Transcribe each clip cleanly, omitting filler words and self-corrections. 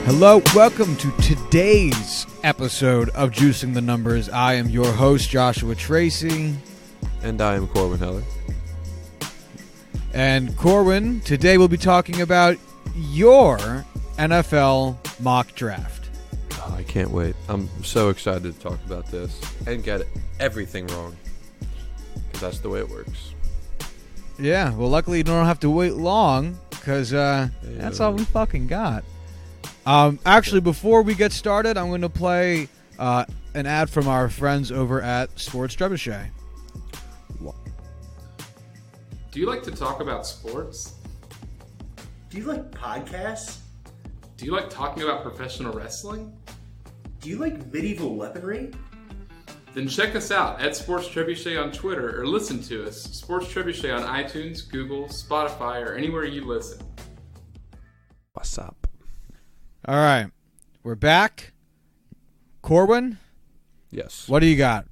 Hello, welcome to today's episode of Juicing the Numbers. I am your host, Joshua Tracy. And I am Corwin Heller. And Corwin, today we'll be talking about your NFL mock draft. Oh, I can't wait. I'm so excited to talk about this and get everything wrong. Because that's the way it works. Yeah, well, luckily you don't have to wait long, because that's all we fucking got. Actually, before we get started, I'm going to play an ad from our friends over at Sports Trebuchet. Do you like to talk about sports? Do you like podcasts? Do you like talking about professional wrestling? Do you like medieval weaponry? Then check us out at Sports Trebuchet on Twitter or listen to us, Sports Trebuchet on iTunes, Google, Spotify, or anywhere you listen. What's up? All right, we're back. Corwin? Yes. What do you got?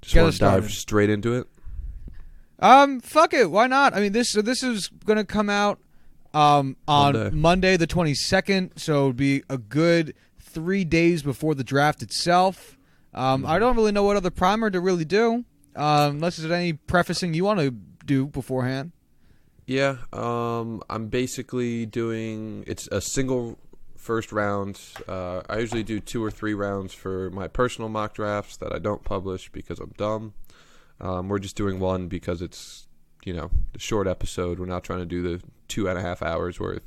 Just want to dive straight into it? Fuck it. Why not? I mean, this is going to come out on Monday the 22nd, so it would be a good 3 days before the draft itself. I don't really know what other primer to really do, unless there's any prefacing you want to do beforehand. Yeah, I'm basically doing, it's a single first round. I usually do 2 or 3 rounds for my personal mock drafts that I don't publish because I'm dumb. We're just doing one because it's, the short episode. We're not trying to do the 2.5 hours worth.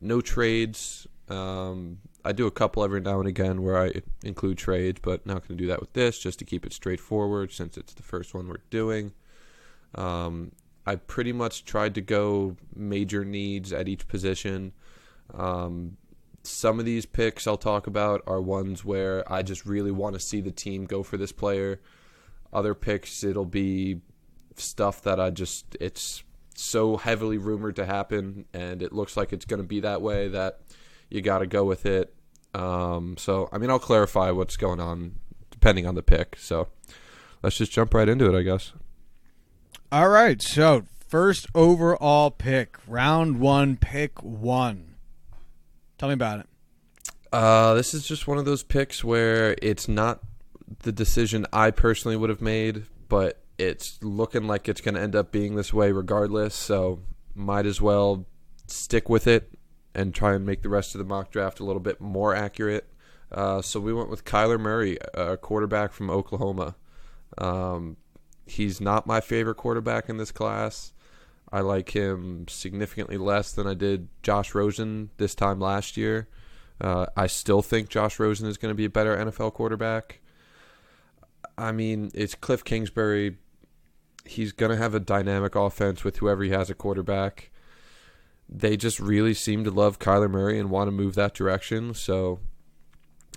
No trades. I do a couple every now and again where I include trades, but not going to do that with this, just to keep it straightforward since it's the first one we're doing. I pretty much tried to go major needs at each position. Some of these picks I'll talk about are ones where I just really want to see the team go for this player. Other picks, it'll be stuff that it's so heavily rumored to happen, and it looks like it's going to be that way that you got to go with it. I'll clarify what's going on depending on the pick. So let's just jump right into it, I guess. All right, so first overall pick, round 1, pick 1. Tell me about it. This is just one of those picks where it's not the decision I personally would have made, but it's looking like it's going to end up being this way regardless, so might as well stick with it and try and make the rest of the mock draft a little bit more accurate. So we went with Kyler Murray, a quarterback from Oklahoma. He's not my favorite quarterback in this class. I like him significantly less than I did Josh Rosen this time last year. I still think Josh Rosen is going to be a better NFL quarterback. I mean, it's Cliff Kingsbury. He's going to have a dynamic offense with whoever he has a quarterback. They just really seem to love Kyler Murray and want to move that direction. So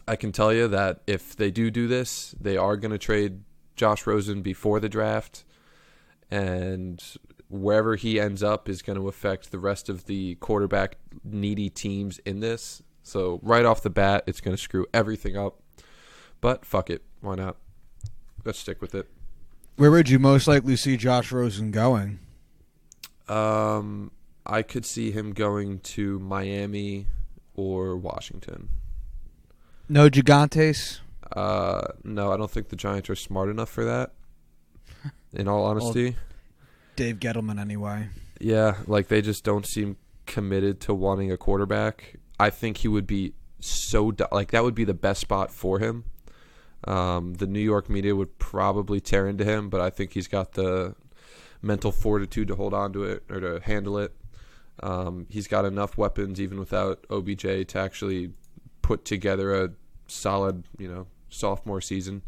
I can tell you that if they do this, they are going to trade Josh Rosen before the draft. And wherever he ends up is going to affect the rest of the quarterback needy teams in this. So right off the bat, it's going to screw everything up. But fuck it. Why not? Let's stick with it. Where would you most likely see Josh Rosen going? I could see him going to Miami or Washington. No Gigantes? No, I don't think the Giants are smart enough for that, in all honesty. Well, Dave Gettleman anyway. Yeah, they just don't seem committed to wanting a quarterback. I think he would be that would be the best spot for him. The New York media would probably tear into him, but I think he's got the mental fortitude to hold on to it or to handle it. He's got enough weapons, even without OBJ, to actually put together a solid, sophomore season.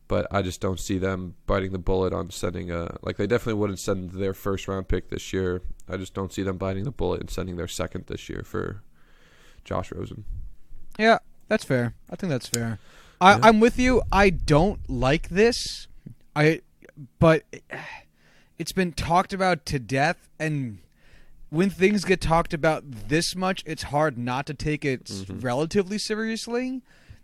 But I just don't see them biting the bullet on sending they definitely wouldn't send their first round pick this year. I just don't see them biting the bullet and sending their second this year for Josh Rosen. Yeah, that's fair. I think that's fair. I'm with you. I don't like this. But it's been talked about to death, and when things get talked about this much, it's hard not to take it relatively seriously.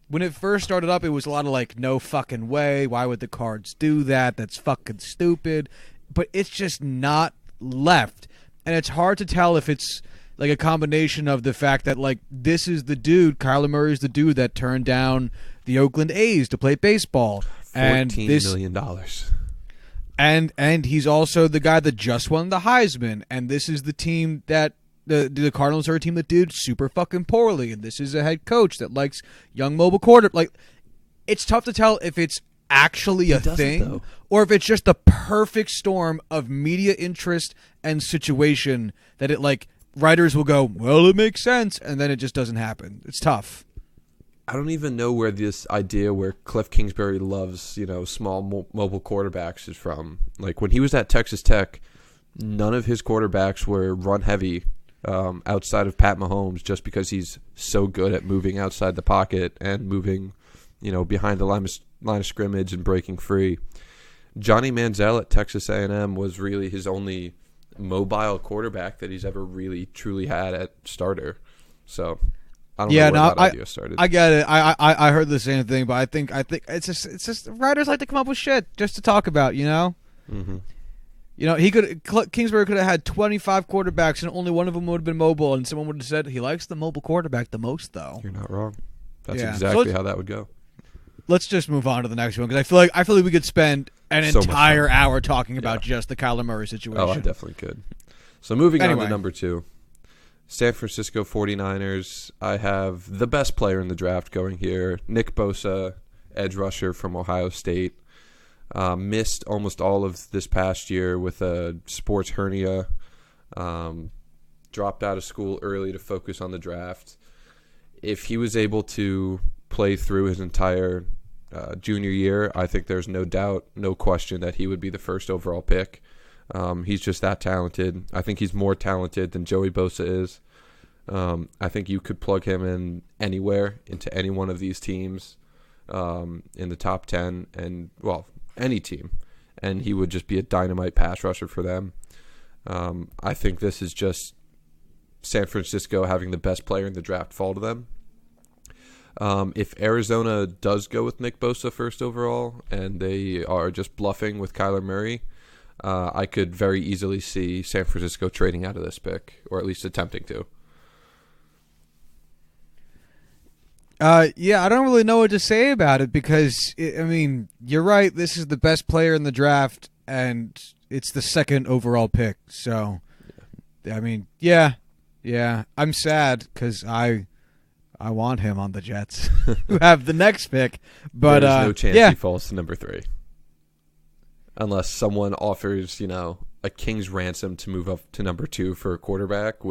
When it first started up, it was a lot of no fucking way. Why would the Cards do that? That's fucking stupid. But it's just not left. And it's hard to tell if it's like a combination of the fact that like this is the dude, Kyler Murray is the dude that turned down the Oakland A's to play baseball, and $14 million. And he's also the guy that just won the Heisman, and this is the team that the Cardinals are a team that did super fucking poorly, and this is a head coach that likes young mobile quarter. Like, it's tough to tell if it's actually a thing or if it's just the perfect storm of media interest and situation that it like writers will go, well, it makes sense, and then it just doesn't happen. It's tough. I don't even know where this idea where Cliff Kingsbury loves, small mobile quarterbacks is from. Like when he was at Texas Tech, none of his quarterbacks were run heavy outside of Pat Mahomes, just because he's so good at moving outside the pocket and moving, behind the line of scrimmage and breaking free. Johnny Manziel at Texas A&M was really his only mobile quarterback that he's ever really truly had at starter. So I don't know where that idea started. I get it. I heard the same thing, but I think it's just writers like to come up with shit just to talk about, Mm-hmm. Kingsbury could have had 25 quarterbacks and only one of them would have been mobile, and someone would have said he likes the mobile quarterback the most, though. You're not wrong. That's exactly how that would go. Let's just move on to the next one, because I feel like we could spend an entire hour talking about just the Kyler Murray situation. Oh, I definitely could. So moving on to number 2. San Francisco 49ers. I have the best player in the draft going here, Nick Bosa, edge rusher from Ohio State. Missed almost all of this past year with a sports hernia. Dropped out of school early to focus on the draft. If he was able to play through his entire junior year, I think there's no doubt, no question that he would be the first overall pick. He's just that talented. I think he's more talented than Joey Bosa is. I think you could plug him in anywhere into any one of these teams in the top 10 and, well, any team, and he would just be a dynamite pass rusher for them. I think this is just San Francisco having the best player in the draft fall to them. If Arizona does go with Nick Bosa first overall and they are just bluffing with Kyler Murray, I could very easily see San Francisco trading out of this pick, or at least attempting to. Yeah, I don't really know what to say about it because, you're right. This is the best player in the draft, and it's the second overall pick. So, yeah. I'm sad because I want him on the Jets, who have the next pick. But there's no chance he falls to number 3. Unless someone offers, a king's ransom to move up to number 2 for a quarterback,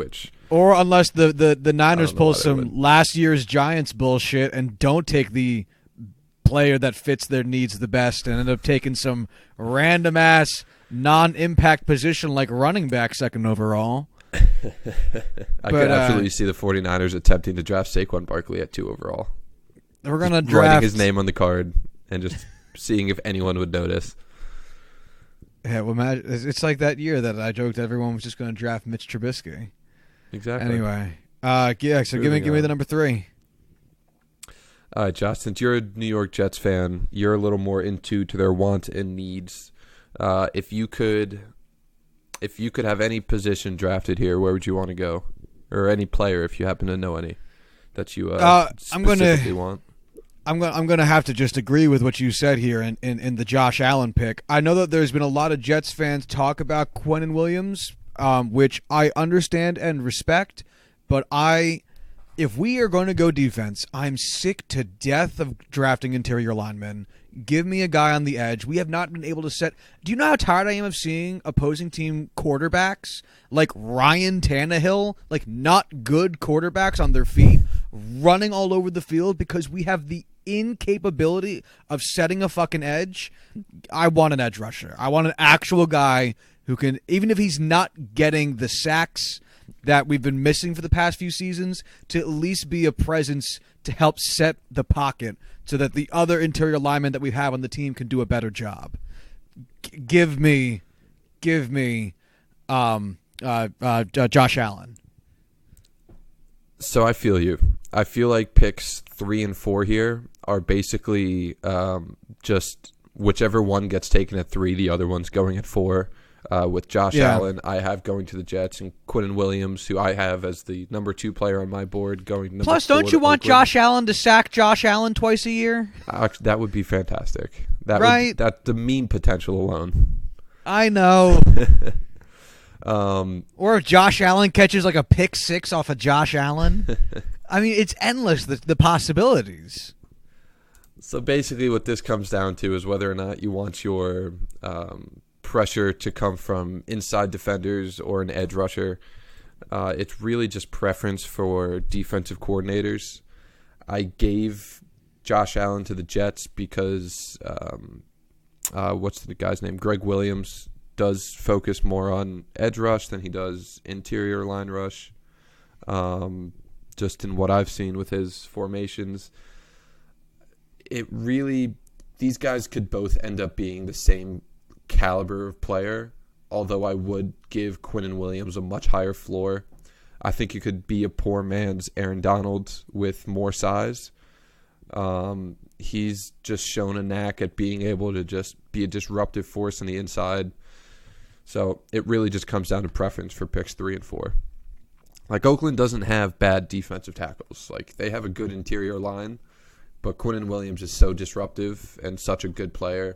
or unless the Niners pull some last year's Giants bullshit and don't take the player that fits their needs the best and end up taking some random ass non-impact position like running back second overall. I could absolutely see the 49ers attempting to draft Saquon Barkley at 2 overall. We're gonna draft writing his name on the card and just seeing if anyone would notice. Yeah, well, it's like that year that I joked everyone was just going to draft Mitch Trubisky. Exactly. Anyway, so give me the number 3. All right, Josh, since you're a New York Jets fan, you're a little more into their wants and needs. If you could have any position drafted here, where would you want to go? Or any player, if you happen to know any that you specifically want? I'm going to have to just agree with what you said here in the Josh Allen pick. I know that there's been a lot of Jets fans talk about Quinnen Williams, which I understand and respect, but if we are going to go defense, I'm sick to death of drafting interior linemen. Give me a guy on the edge. We have not been able to set. Do you know how tired I am of seeing opposing team quarterbacks like Ryan Tannehill, like not good quarterbacks on their feet, running all over the field because we have the incapability of setting a fucking edge? I want an edge rusher. I want an actual guy who can, even if he's not getting the sacks that we've been missing for the past few seasons, to at least be a presence to help set the pocket so that the other interior linemen that we have on the team can do a better job. Give me Josh Allen. So I feel you. I feel like picks 3 and 4 here are basically just whichever one gets taken at 3, the other one's going at 4. With Josh Yeah. Allen, I have going to the Jets, and Quinnen Williams, who I have as the number 2 player on my board, going number Plus, 4 don't you to want Oakland. Josh Allen to sack Josh Allen twice a year? That would be fantastic. Right? That the meme potential alone. I know. Um, Or if Josh Allen catches like a pick 6 off of Josh Allen. I mean, it's endless, the possibilities. so basically what this comes down to is whether or not you want your pressure to come from inside defenders or an edge rusher. It's really just preference for defensive coordinators. I gave Josh Allen to the Jets because what's the guy's name? Greg Williams does focus more on edge rush than he does interior line rush. Just in what I've seen with his formations, these guys could both end up being the same caliber of player, although I would give Quinnen Williams a much higher floor. I think you could be a poor man's Aaron Donald with more size. He's just shown a knack at being able to just be a disruptive force on the inside. So it really just comes down to preference for picks 3 and 4. Like, Oakland doesn't have bad defensive tackles. Like, they have a good interior line, but Quinnen Williams is so disruptive and such a good player.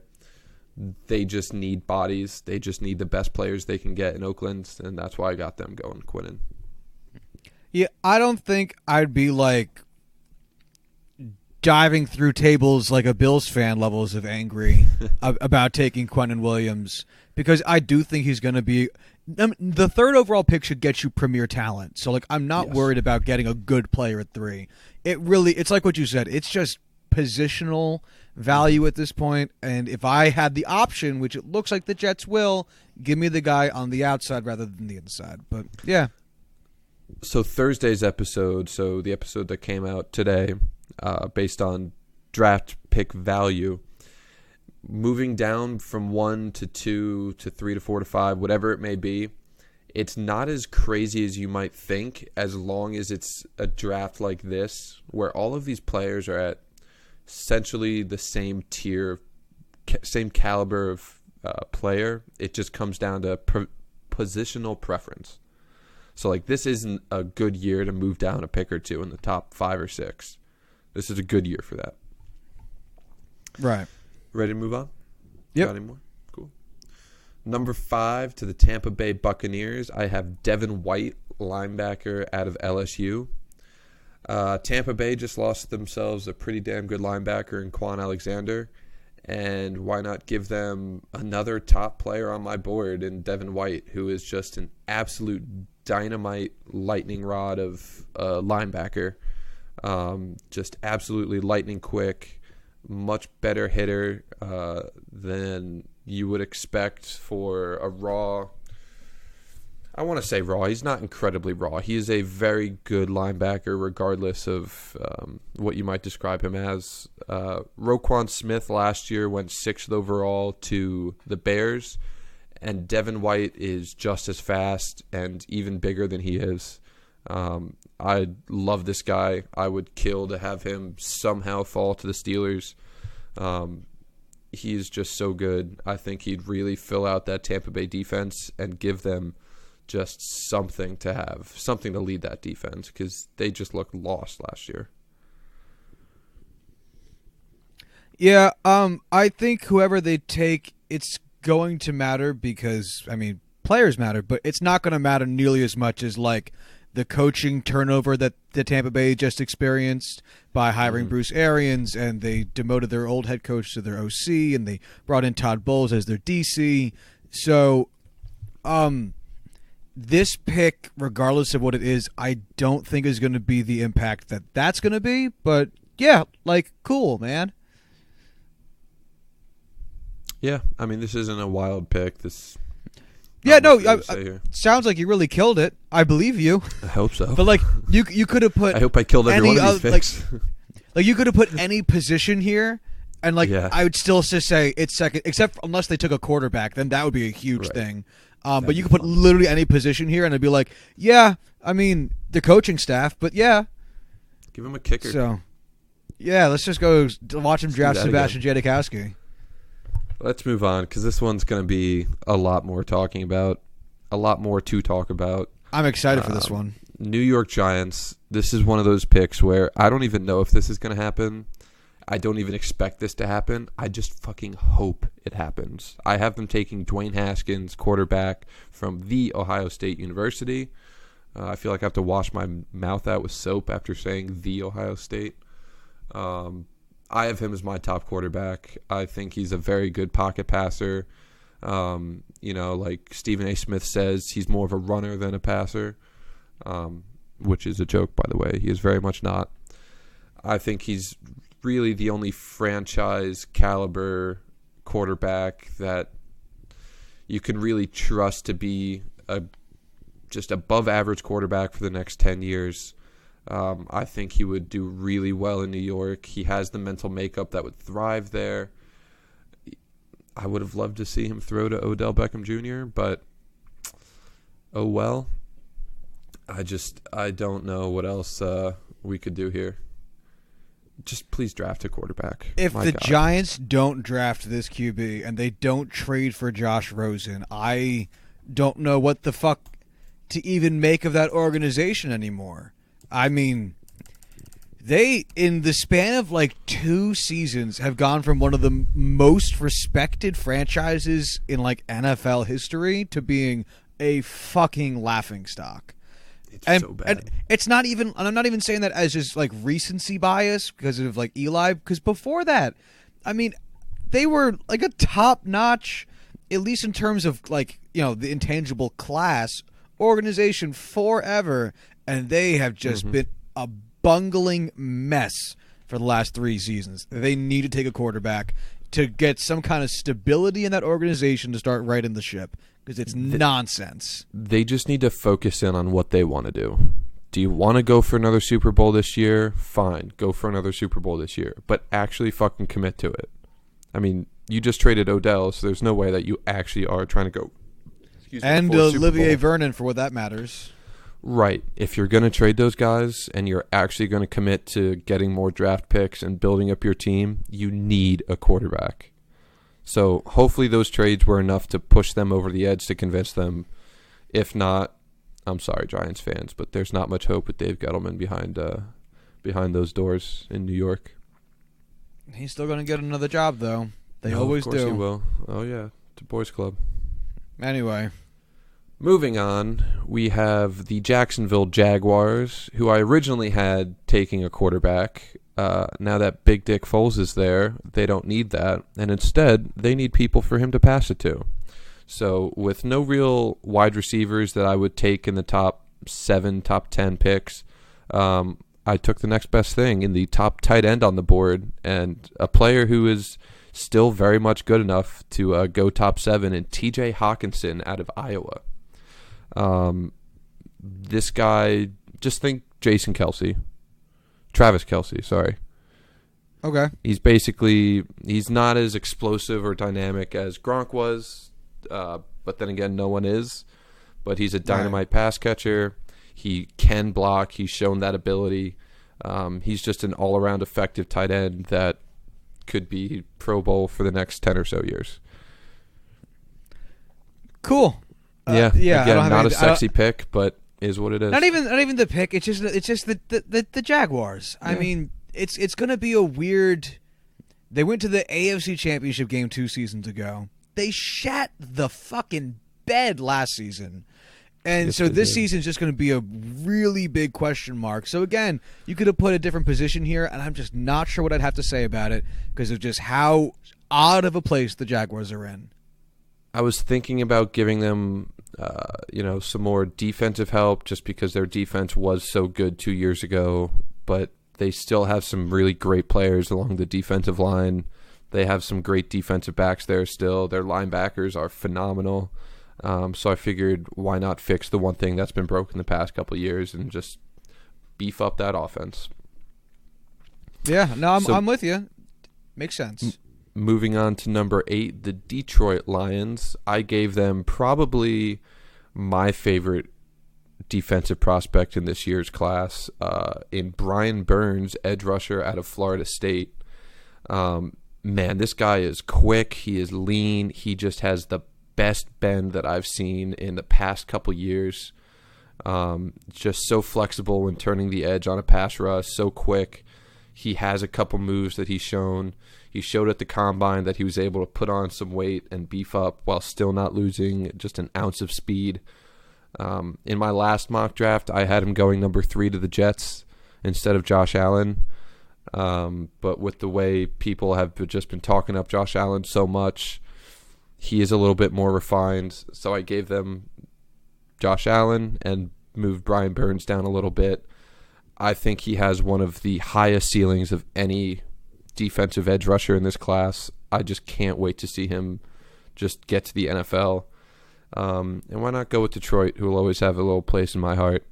They just need bodies. They just need the best players they can get in Oakland, and that's why I got them going Quinnen. Yeah, I don't think I'd be like diving through tables like a Bills fan levels of angry about taking Quinnen Williams, because I do think he's going to be the 3rd overall pick should get you premier talent. So like, I'm not worried about getting a good player at 3. It's like what you said. It's just positional value at this point. And if I had the option, which it looks like the Jets will, give me the guy on the outside rather than the inside. But yeah. So Thursday's episode, so the episode that came out today, based on draft pick value, moving down from 1 to 2 to 3 to 4 to 5, whatever it may be, it's not as crazy as you might think, as long as it's a draft like this, where all of these players are at essentially the same tier, same caliber of player. It just comes down to positional preference. So, like, this isn't a good year to move down a pick or 2 in the top 5 or 6. This is a good year for that. Right. Ready to move on? Yep. Got any more? Cool. Number 5 to the Tampa Bay Buccaneers, I have Devin White, linebacker out of LSU. Tampa Bay just lost themselves a pretty damn good linebacker in Quan Alexander. And why not give them another top player on my board in Devin White, who is just an absolute dynamite lightning rod of linebacker. Just absolutely lightning quick, much better hitter than you would expect for a raw. I want to say raw. He's not incredibly raw. He is a very good linebacker, regardless of what you might describe him as. Roquan Smith last year went 6th overall to the Bears, and Devin White is just as fast and even bigger than he is. I love this guy. I would kill to have him somehow fall to the Steelers. He's just so good. I think he'd really fill out that Tampa Bay defense and give them just something to have, something to lead that defense, because they just looked lost last year. Yeah, I think whoever they take, it's going to matter because, I mean, players matter, but it's not going to matter nearly as much as, like, the coaching turnover that the Tampa Bay just experienced by hiring Bruce Arians, and they demoted their old head coach to their OC, and they brought in Todd Bowles as their DC. So, this pick, regardless of what it is, I don't think is going to be the impact that that's going to be. But, yeah, like, cool, man. Yeah, I mean, this isn't a wild pick. Yeah, no, sounds like you really killed it. I believe you. I hope so. But, like, you could have put... I hope I killed every one of these picks. Like, you could have put any position here, and, like, Yeah. I would still just say it's second, except unless they took a quarterback, then that would be a huge thing. But you could put literally any position here, and it'd be like, yeah, I mean, the coaching staff, but yeah. Give him a kicker. So, yeah, let's just go watch him draft that Sebastian Janikowski. Let's move on because this one's going to be a lot more to talk about. I'm excited for this one. New York Giants. This is one of those picks where I don't even know if this is going to happen. I don't even expect this to happen. I just fucking hope it happens. I have them taking Dwayne Haskins, quarterback from The Ohio State University. I feel like I have to wash my mouth out with soap after saying The Ohio State. I have him as my top quarterback. I think he's a very good pocket passer. Like Stephen A. Smith says, he's more of a runner than a passer, which is a joke, by the way. He is very much not. I think he's really the only franchise caliber quarterback that you can really trust to be a just above average quarterback for the next 10 years. I think he would do really well in New York. He has the mental makeup that would thrive there. I would have loved to see him throw to Odell Beckham Jr., but oh well. I don't know what else we could do here. Just please draft a quarterback. If the Giants don't draft this QB and they don't trade for Josh Rosen, I don't know what the fuck to even make of that organization anymore. I mean, they, in the span of like 2 seasons, have gone from one of the most respected franchises in like NFL history to being a fucking laughingstock. It's so bad. And it's not even, and I'm not even saying that as just like recency bias because of like Eli, because before that, I mean, they were like a top-notch, at least in terms of like, the intangible class organization forever, and they have just been a bungling mess for the last 3 seasons. They need to take a quarterback to get some kind of stability in that organization to start righting the ship. Because it's nonsense. They just need to focus in on what they want to do. Do you want to go for another Super Bowl this year? Fine, go for another Super Bowl this year. But actually fucking commit to it. I mean, you just traded Odell, so there's no way that you actually are trying to go. And Olivier Vernon, for what that matters. Right. If you're going to trade those guys and you're actually going to commit to getting more draft picks and building up your team, you need a quarterback. So hopefully those trades were enough to push them over the edge to convince them. If not, I'm sorry, Giants fans, but there's not much hope with Dave Gettleman behind those doors in New York. He's still going to get another job, though. They always do. Of course he will. Oh, yeah. It's a boys' club. Anyway. Moving on, we have the Jacksonville Jaguars, who I originally had taking a quarterback. Now that Big Dick Foles is there, they don't need that. And instead, they need people for him to pass it to. So with no real wide receivers that I would take in the top 7, top 10 picks, I took the next best thing in the top tight end on the board, and a player who is still very much good enough to go top 7 in TJ Hawkinson out of Iowa. This guy, just think Travis Kelce, sorry. Okay. He's not as explosive or dynamic as Gronk was, but then again, no one is. But he's a dynamite pass catcher. He can block. He's shown that ability. He's just an all-around effective tight end that could be Pro Bowl for the next 10 or so years. Cool. Yeah. Again, not a sexy pick, but is what it is. Not even the pick. It's just the Jaguars. Yeah. I mean, it's going to be a weird. They went to the AFC Championship game 2 seasons ago. They shat the fucking bed last season. And yes, so this season's just going to be a really big question mark. So again, you could have put a different position here, and I'm just not sure what I'd have to say about it because of just how odd of a place the Jaguars are in. I was thinking about giving them, some more defensive help just because their defense was so good 2 years ago, but they still have some really great players along the defensive line. They have some great defensive backs there still. Their linebackers are phenomenal. So I figured why not fix the one thing that's been broken the past couple of years and just beef up that offense. Yeah, no, I'm with you. Makes sense. Moving on to number 8, the Detroit Lions. I gave them probably my favorite defensive prospect in this year's class, in Brian Burns, edge rusher out of Florida State. man, this guy is quick. He is lean. He just has the best bend that I've seen in the past couple years. Just so flexible when turning the edge on a pass rush, so quick. He has a couple moves that he's shown. He showed at the combine that he was able to put on some weight and beef up while still not losing just an ounce of speed. In my last mock draft, I had him going number 3 to the Jets instead of Josh Allen. But with the way people have just been talking up Josh Allen so much, he is a little bit more refined. So I gave them Josh Allen and moved Brian Burns down a little bit. I think he has one of the highest ceilings of any defensive edge rusher in this class. I just can't wait to see him just get to the NFL. And why not go with Detroit, who will always have a little place in my heart.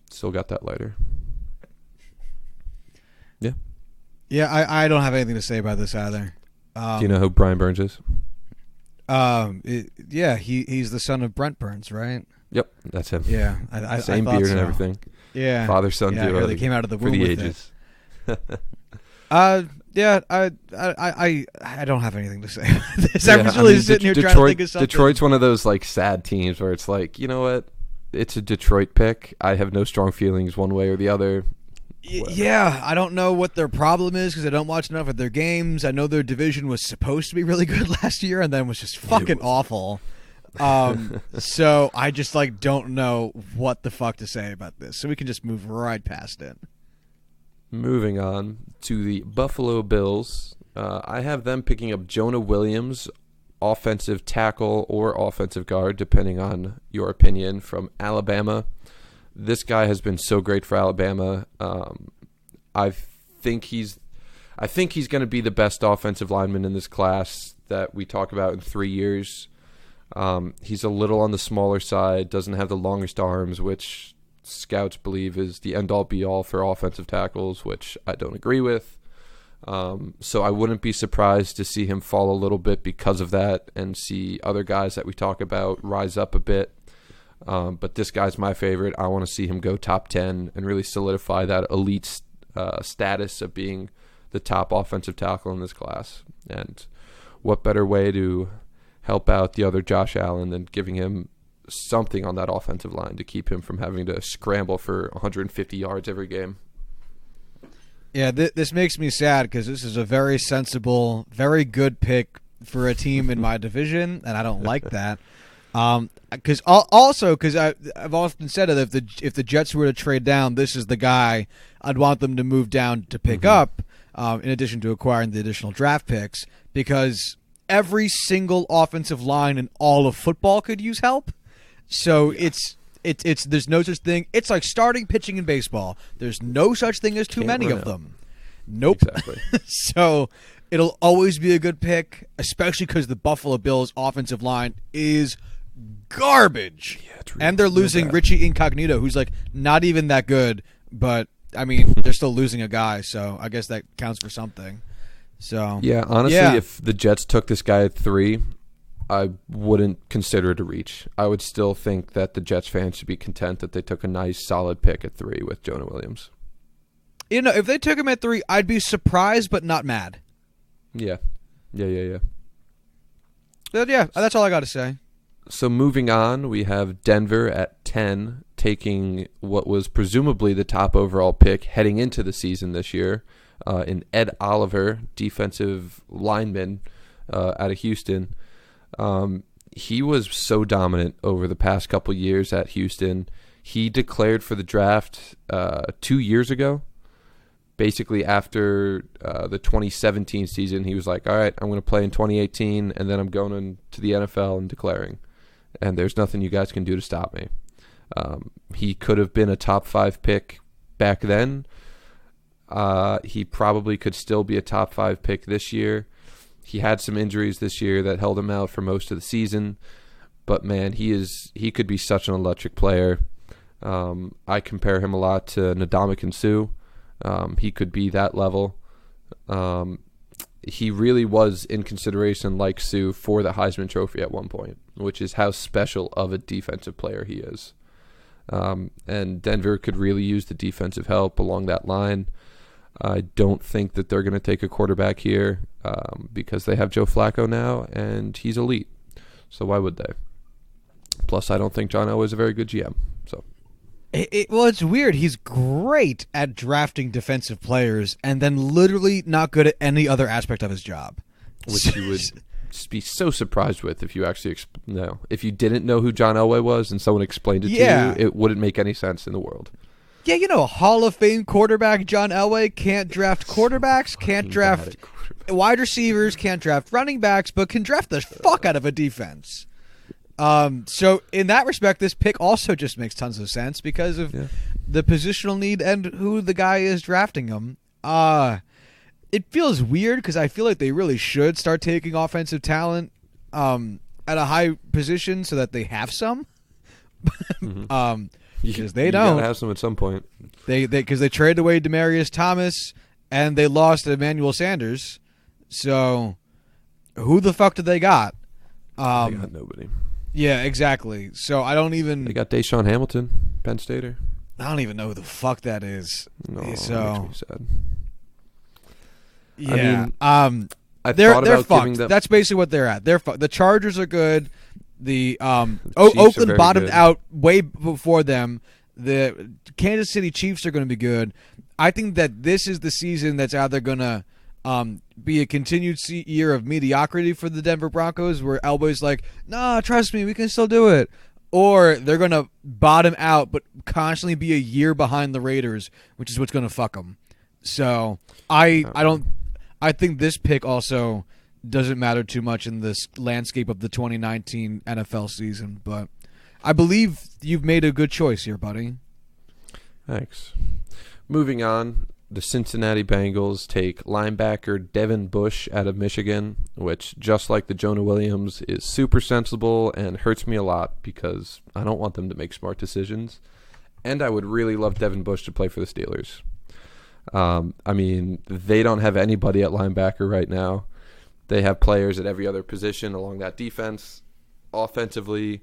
Still got that lighter. Yeah. Yeah, I don't have anything to say about this either. Do you know who Brian Burns is? He's the son of Brent Burns, right? Yep, that's him. Yeah, Same I thought beard so. and everything. Yeah, Father-son duo. They came out of the for womb the with ages. I don't have anything to say about this. Yeah, I'm just really sitting here trying to think of something. Detroit's one of those like sad teams where it's like, you know what? It's a Detroit pick. I have no strong feelings one way or the other. Yeah, I don't know what their problem is because I don't watch enough of their games. I know their division was supposed to be really good last year and then was just fucking awful. So I just don't know what the fuck to say about this. So we can just move right past it. Moving on to the Buffalo Bills. I have them picking up Jonah Williams, offensive tackle or offensive guard, depending on your opinion, from Alabama. This guy has been so great for Alabama. I think he's going to be the best offensive lineman in this class that we talk about in 3 years. He's a little on the smaller side, doesn't have the longest arms, which scouts believe is the end-all be-all for offensive tackles, which I don't agree with. So I wouldn't be surprised to see him fall a little bit because of that and see other guys that we talk about rise up a bit. But this guy's my favorite. I want to see him go top 10 and really solidify that elite status of being the top offensive tackle in this class. And what better way to help out the other Josh Allen than giving him something on that offensive line to keep him from having to scramble for 150 yards every game. Yeah, this makes me sad because this is a very sensible, very good pick for a team in my division, and I don't like that. Because I've often said that if the Jets were to trade down, this is the guy I'd want them to move down to pick up, in addition to acquiring the additional draft picks, because every single offensive line in all of football could use help. So it's there's no such thing. It's like starting pitching in baseball. There's no such thing as too many of them. Nope. Exactly. So it'll always be a good pick, especially because the Buffalo Bills offensive line is garbage. Yeah, it's really, and they're losing bad. Richie Incognito, who's not even that good, but I mean they're still losing a guy, so I guess that counts for something. So yeah, honestly, if the Jets took this guy at 3, I wouldn't consider it a reach. I would still think that the Jets fans should be content that they took a nice, solid pick at 3 with Jonah Williams. If they took him at 3, I'd be surprised but not mad. Yeah. But yeah, that's all I got to say. So moving on, we have Denver at 10, taking what was presumably the top overall pick heading into the season this year, in Ed Oliver, defensive lineman out of Houston. He was so dominant over the past couple years at Houston. He declared for the draft 2 years ago. Basically after the 2017 season, he was like, all right, I'm going to play in 2018, and then I'm going to the NFL and declaring. And there's nothing you guys can do to stop me. He could have been a top 5 pick back then. He probably could still be a top 5 pick this year. He had some injuries this year that held him out for most of the season, but man, he could be such an electric player. I compare him a lot to Ndamukong Suh. He could be that level. He really was in consideration, like Suh, for the Heisman Trophy at one point, which is how special of a defensive player he is. And Denver could really use the defensive help along that line. I don't think that they're going to take a quarterback here because they have Joe Flacco now, and he's elite. So why would they? Plus, I don't think John Elway is a very good GM. So, well, it's weird. He's great at drafting defensive players, and then literally not good at any other aspect of his job. Which you would be so surprised with if you actually if you didn't know who John Elway was and someone explained it to you, it wouldn't make any sense in the world. Yeah, Hall of Fame quarterback John Elway can't draft quarterbacks, can't draft wide receivers, can't draft running backs, but can draft the fuck out of a defense. So in that respect, this pick also just makes tons of sense because of the positional need and who the guy is drafting him. It feels weird because I feel like they really should start taking offensive talent at a high position so that they have some. Because they don't. You gotta have some at some point. Because they traded away Demaryius Thomas and they lost Emmanuel Sanders. So who the fuck did they got? They got nobody. Yeah, exactly. So I don't even. They got Deshaun Hamilton, Penn Stater. I don't even know who the fuck that is. No, so that makes me sad. Yeah, I mean, they're fucked. giving them. That's basically what they're at. They're fucked. The Chargers are good. The Chiefs Oakland are bottomed good. out way before them. The Kansas City Chiefs are going to be good. I think that this is the season that's either going to be a continued year of mediocrity for the Denver Broncos, where Elway's like, "Nah, trust me, we can still do it," or they're going to bottom out but constantly be a year behind the Raiders, which is what's going to fuck them. So I think this pick also doesn't matter too much in this landscape of the 2019 NFL season, but I believe you've made a good choice here, buddy. Thanks. Moving on, the Cincinnati Bengals take linebacker Devin Bush out of Michigan, which, just like the Jonah Williams, is super sensible and hurts me a lot because I don't want them to make smart decisions. And I would really love Devin Bush to play for the Steelers. I mean, they don't have anybody at linebacker right now. They have players at every other position along that defense. Offensively,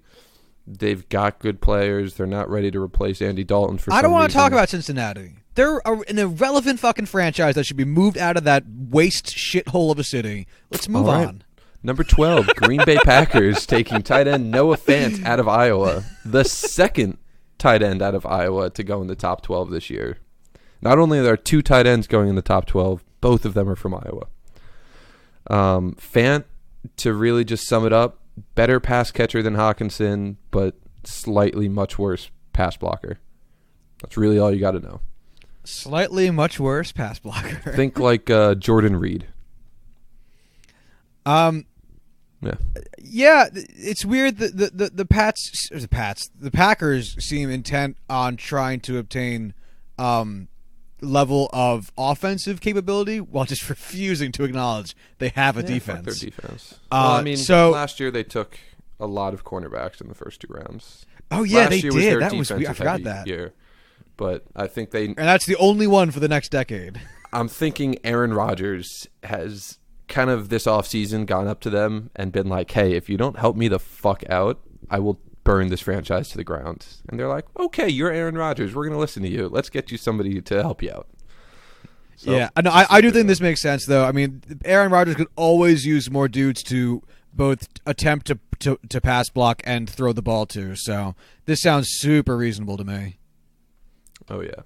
they've got good players. They're not ready to replace Andy Dalton for some reason. I don't want to talk about Cincinnati. They're an irrelevant fucking franchise that should be moved out of that waste shithole of a city. Let's move on. Number 12, Green Bay Packers taking tight end Noah Fant out of Iowa. The second tight end out of Iowa to go in the top 12 this year. Not only are there 2 tight ends going in the top 12, both of them are from Iowa. Fant, to really just sum it up, better pass catcher than Hawkinson, but slightly much worse pass blocker. That's really all you got to know. Slightly much worse pass blocker. Think like Jordan Reed. Yeah, it's weird that the Packers seem intent on trying to obtain level of offensive capability while just refusing to acknowledge they have a defense. Fuck their defense. I mean, last year they took a lot of cornerbacks in the first 2 rounds. Oh yeah, last they year did. Was That was weird. I forgot that. Year. But I think and that's the only one for the next decade. I'm thinking Aaron Rodgers has kind of this offseason gone up to them and been like, "Hey, if you don't help me the fuck out, I will burn this franchise to the ground." And they're like, "Okay, you're Aaron Rodgers. We're going to listen to you. Let's get you somebody to help you out." So, yeah, I do think this makes sense, though. I mean, Aaron Rodgers could always use more dudes to both attempt to pass block and throw the ball to. So this sounds super reasonable to me. Oh, yeah.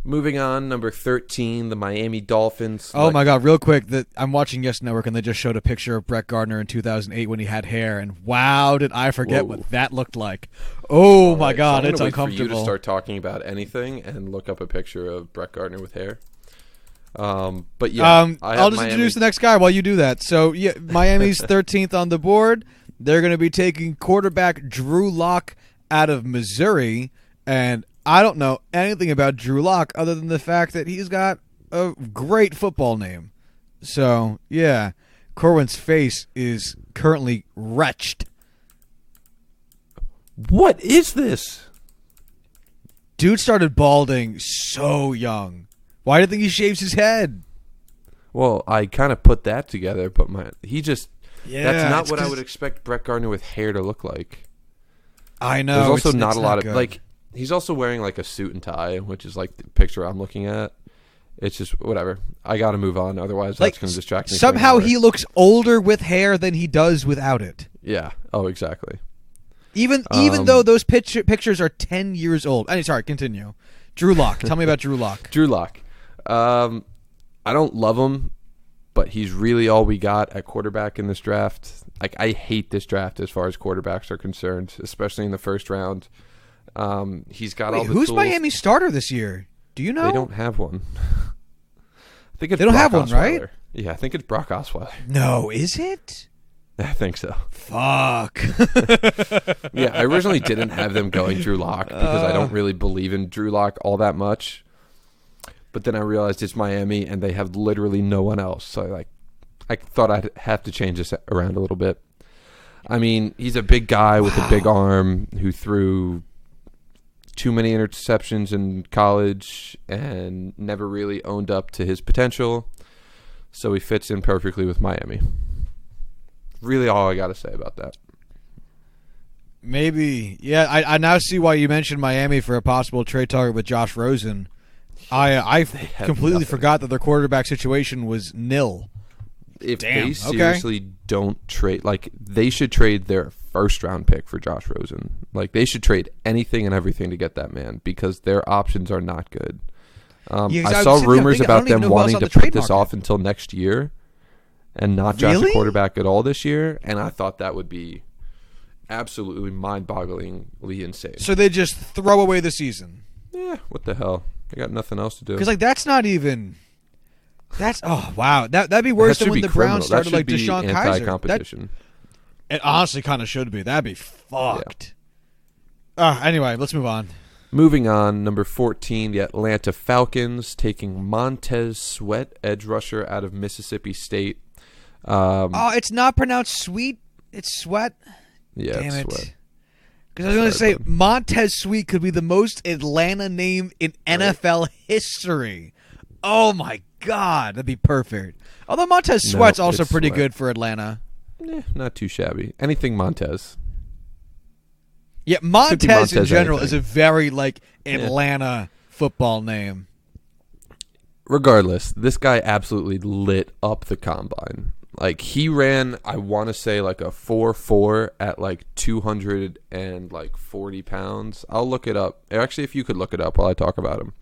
Moving on, number 13, the Miami Dolphins. Oh, my God, real quick. I'm watching Yes Network, and they just showed a picture of Brett Gardner in 2008 when he had hair, and wow, did I forget what that looked like. Oh, my God, it's uncomfortable. I'm going to wait for you to start talking about anything and look up a picture of Brett Gardner with hair. But yeah, I'll just introduce the next guy while you do that. So, yeah, Miami's 13th on the board. They're going to be taking quarterback Drew Lock out of Missouri, and I don't know anything about Drew Lock other than the fact that he's got a great football name. So, yeah, Corwin's face is currently wretched. What is this? Dude started balding so young. Why do you think he shaves his head? Well, I kind of put that together, but that's not what I would expect Brett Gardner with hair to look like. I know. There's also not a lot good. of, like, he's also wearing, like, a suit and tie, which is, like, the picture I'm looking at. It's just whatever. I got to move on. Otherwise, Like, that's going to distract me. for an somehow hour. he looks older with hair than he does without it. Yeah. Oh, exactly. Even though those pictures are 10 years old. Sorry, continue. Drew Lock. Tell me about Drew Lock. Drew Lock. I don't love him, but he's really all we got at quarterback in this draft. Like, I hate this draft as far as quarterbacks are concerned, especially in the first round. He's got all the who's tools. Miami's starter this year? Do you know? They don't have one. I think it's They don't Brock have one, right? Osweiler. Yeah, I think it's Brock Osweiler. No, is it? I think so. Fuck. Yeah, I originally didn't have them going Drew Lock because I don't really believe in Drew Lock all that much. But then I realized it's Miami and they have literally no one else. So I thought I'd have to change this around a little bit. I mean, he's a big guy with a big arm who threw too many interceptions in college and never really owned up to his potential. So he fits in perfectly with Miami. Really all I got to say about that. Maybe. Yeah, I now see why you mentioned Miami for a possible trade target with Josh Rosen. I completely nothing. forgot that their quarterback situation was nil. If Damn, they okay. seriously don't trade, like, they should trade their first-round pick for Josh Rosen. Like, they should trade anything and everything to get that man because their options are not good. Yeah, 'cause I I saw was sitting there rumors thinking, I about don't even them know who else wanting on to the trade put this market. off until next year and not draft a Really? quarterback at all this year, and I thought that would be absolutely mind-bogglingly insane. So they just throw away the season. Yeah, what the hell? They got nothing else to do. Because, like, that's not even... That's... Oh, wow. That'd be worse That than should when be the criminal. Browns That started, should like, be Deshaun Kaiser. anti-competition. It honestly kind of should be. That'd be fucked. Anyway, let's move on. Moving on, number 14, the Atlanta Falcons taking Montez Sweat, edge rusher out of Mississippi State. It's not pronounced sweet. It's Sweat. Yeah, Damn it's it. Sweat. Because I was going to say, Sorry, bud. Montez Sweat could be the most Atlanta name in NFL history. Oh, my God. That'd be perfect. Although Montez No, Sweat's also it's pretty Sweat. good for Atlanta. Not too shabby. Anything Montez. Yeah, Montez in Montez general anything. is a very, like, Atlanta football name. Regardless, this guy absolutely lit up the combine. Like, he ran, I want to say, like a 4.4 at like 240 pounds. I'll look it up. Actually, if you could look it up while I talk about him.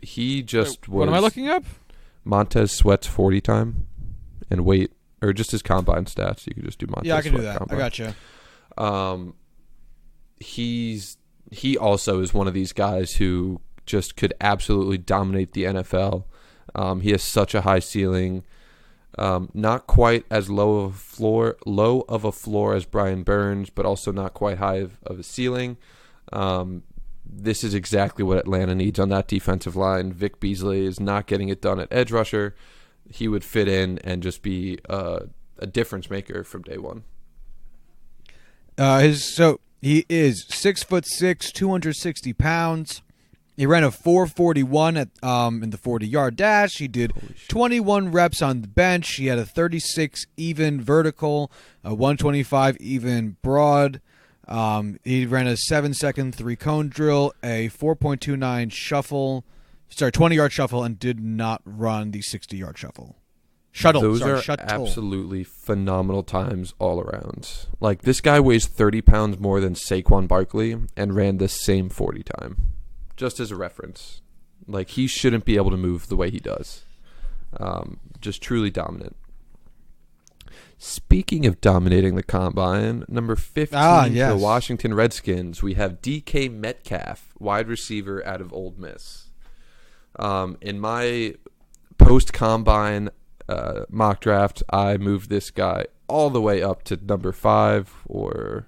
He just was... What am I looking up? Montez Sweat's 40 time and weight, or just his combine stats. You could just do Montez Yeah, I can do Sweat that. combine. I gotcha. He also is one of these guys who just could absolutely dominate the NFL. He has such a high ceiling. Not quite as low of a floor as Brian Burns, but also not quite high of a ceiling. This is exactly what Atlanta needs on that defensive line. Vic Beasley is not getting it done at edge rusher. He would fit in and just be a difference maker from day one. He is 6'6", 260 pounds. He ran a 4.41 at in the 40-yard dash. He did 21 reps on the bench. He had a 36 even vertical, a 125 even broad. He ran a 7-second 3-cone drill, a 4.29 shuffle, 20-yard shuffle, and did not run the 60-yard shuffle. Those are absolutely phenomenal times all around. Like, this guy weighs 30 pounds more than Saquon Barkley and ran the same 40 time. Just as a reference. Like, he shouldn't be able to move the way he does. Just truly dominant. Speaking of dominating the combine, number 15 yes. for the Washington Redskins, we have DK Metcalf, wide receiver out of Ole Miss. In my post-combine mock draft, I moved this guy all the way up to number 5 or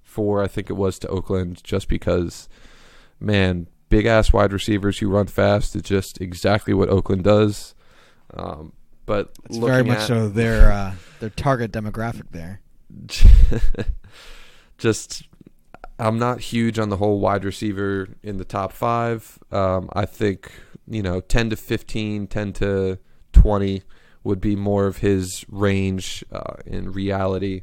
4, I think it was, to Oakland, just because, man, big-ass wide receivers who run fast is just exactly what Oakland does. But it's very much so their target demographic there. Just, I'm not huge on the whole wide receiver in the top 5. I think, 10 to 15, 10 to 20 would be more of his range in reality.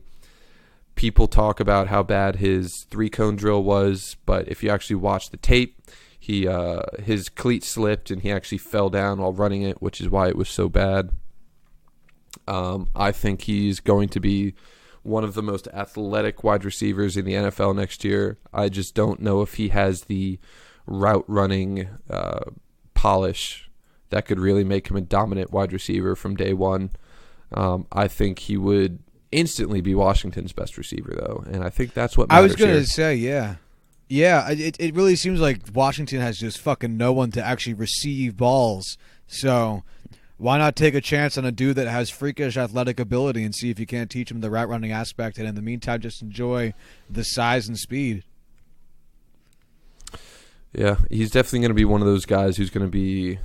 People talk about how bad his 3-cone drill was, but if you actually watch the tape, his cleat slipped and he actually fell down while running it, which is why it was so bad. I think he's going to be one of the most athletic wide receivers in the NFL next year. I just don't know if he has the route running polish that could really make him a dominant wide receiver from day one. I think he would instantly be Washington's best receiver, though, and I think that's what matters. I was going here. to say, yeah. Yeah, it really seems like Washington has just fucking no one to actually receive balls. So why not take a chance on a dude that has freakish athletic ability and see if you can't teach him the route running aspect, and in the meantime just enjoy the size and speed. Yeah, he's definitely going to be one of those guys who's going to be